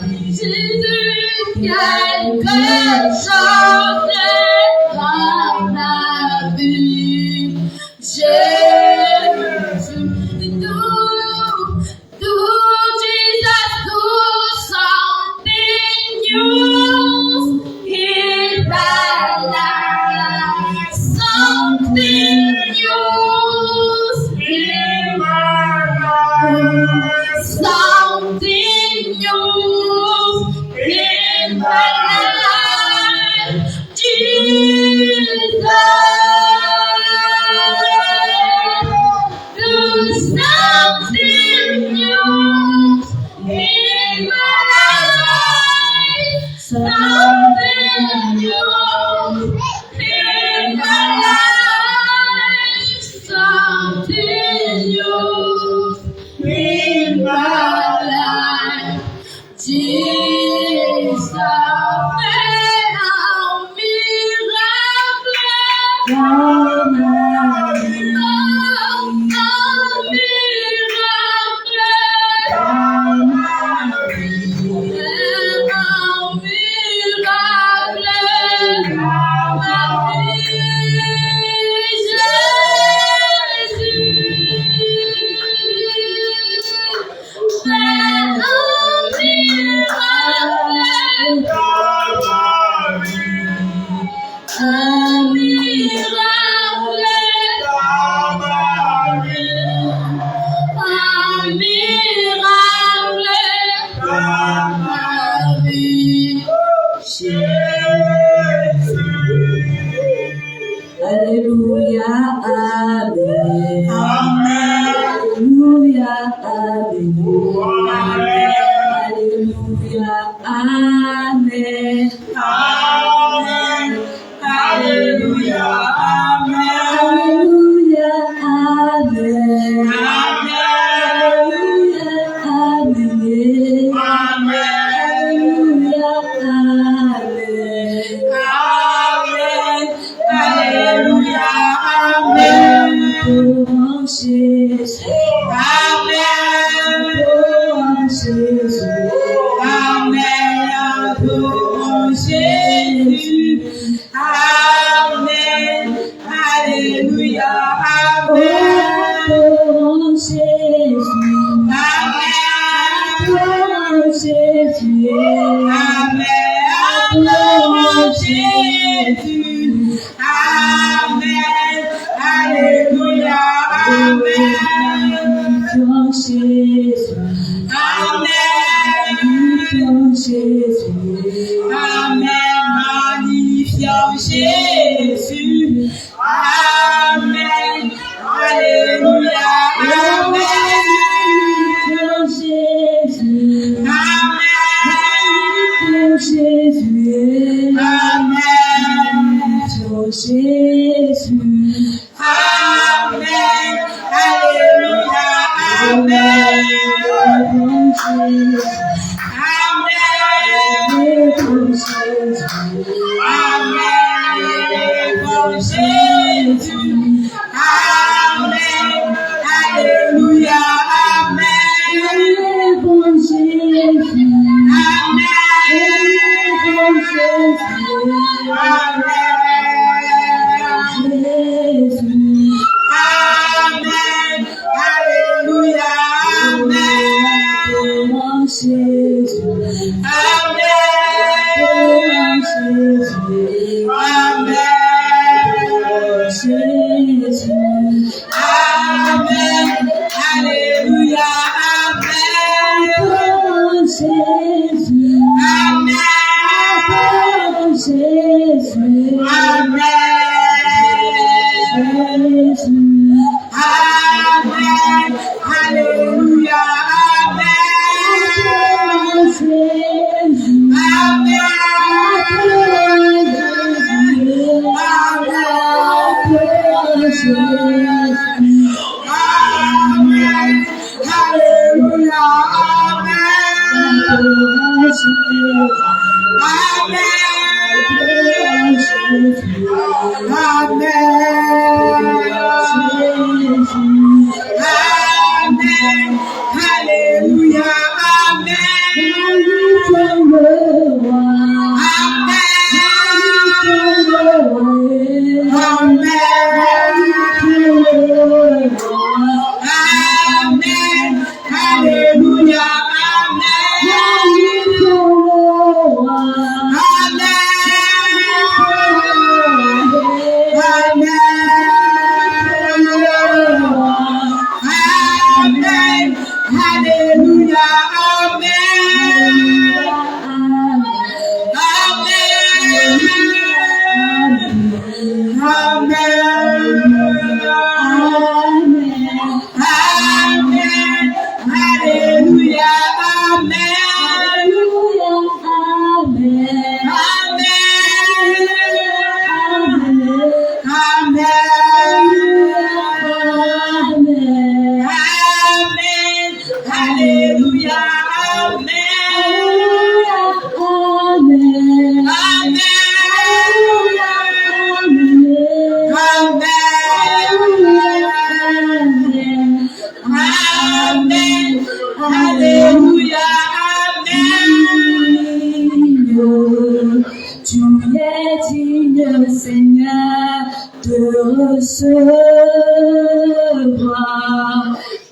S1: vie. Jésus, quelque chose dans ma vie. Jésus.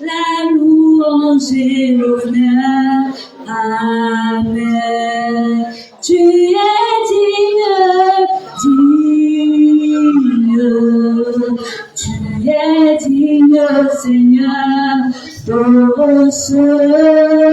S6: la louange et l'honneur. Amen. Tu es digne, digne. Tu es digne, Seigneur, de recevoir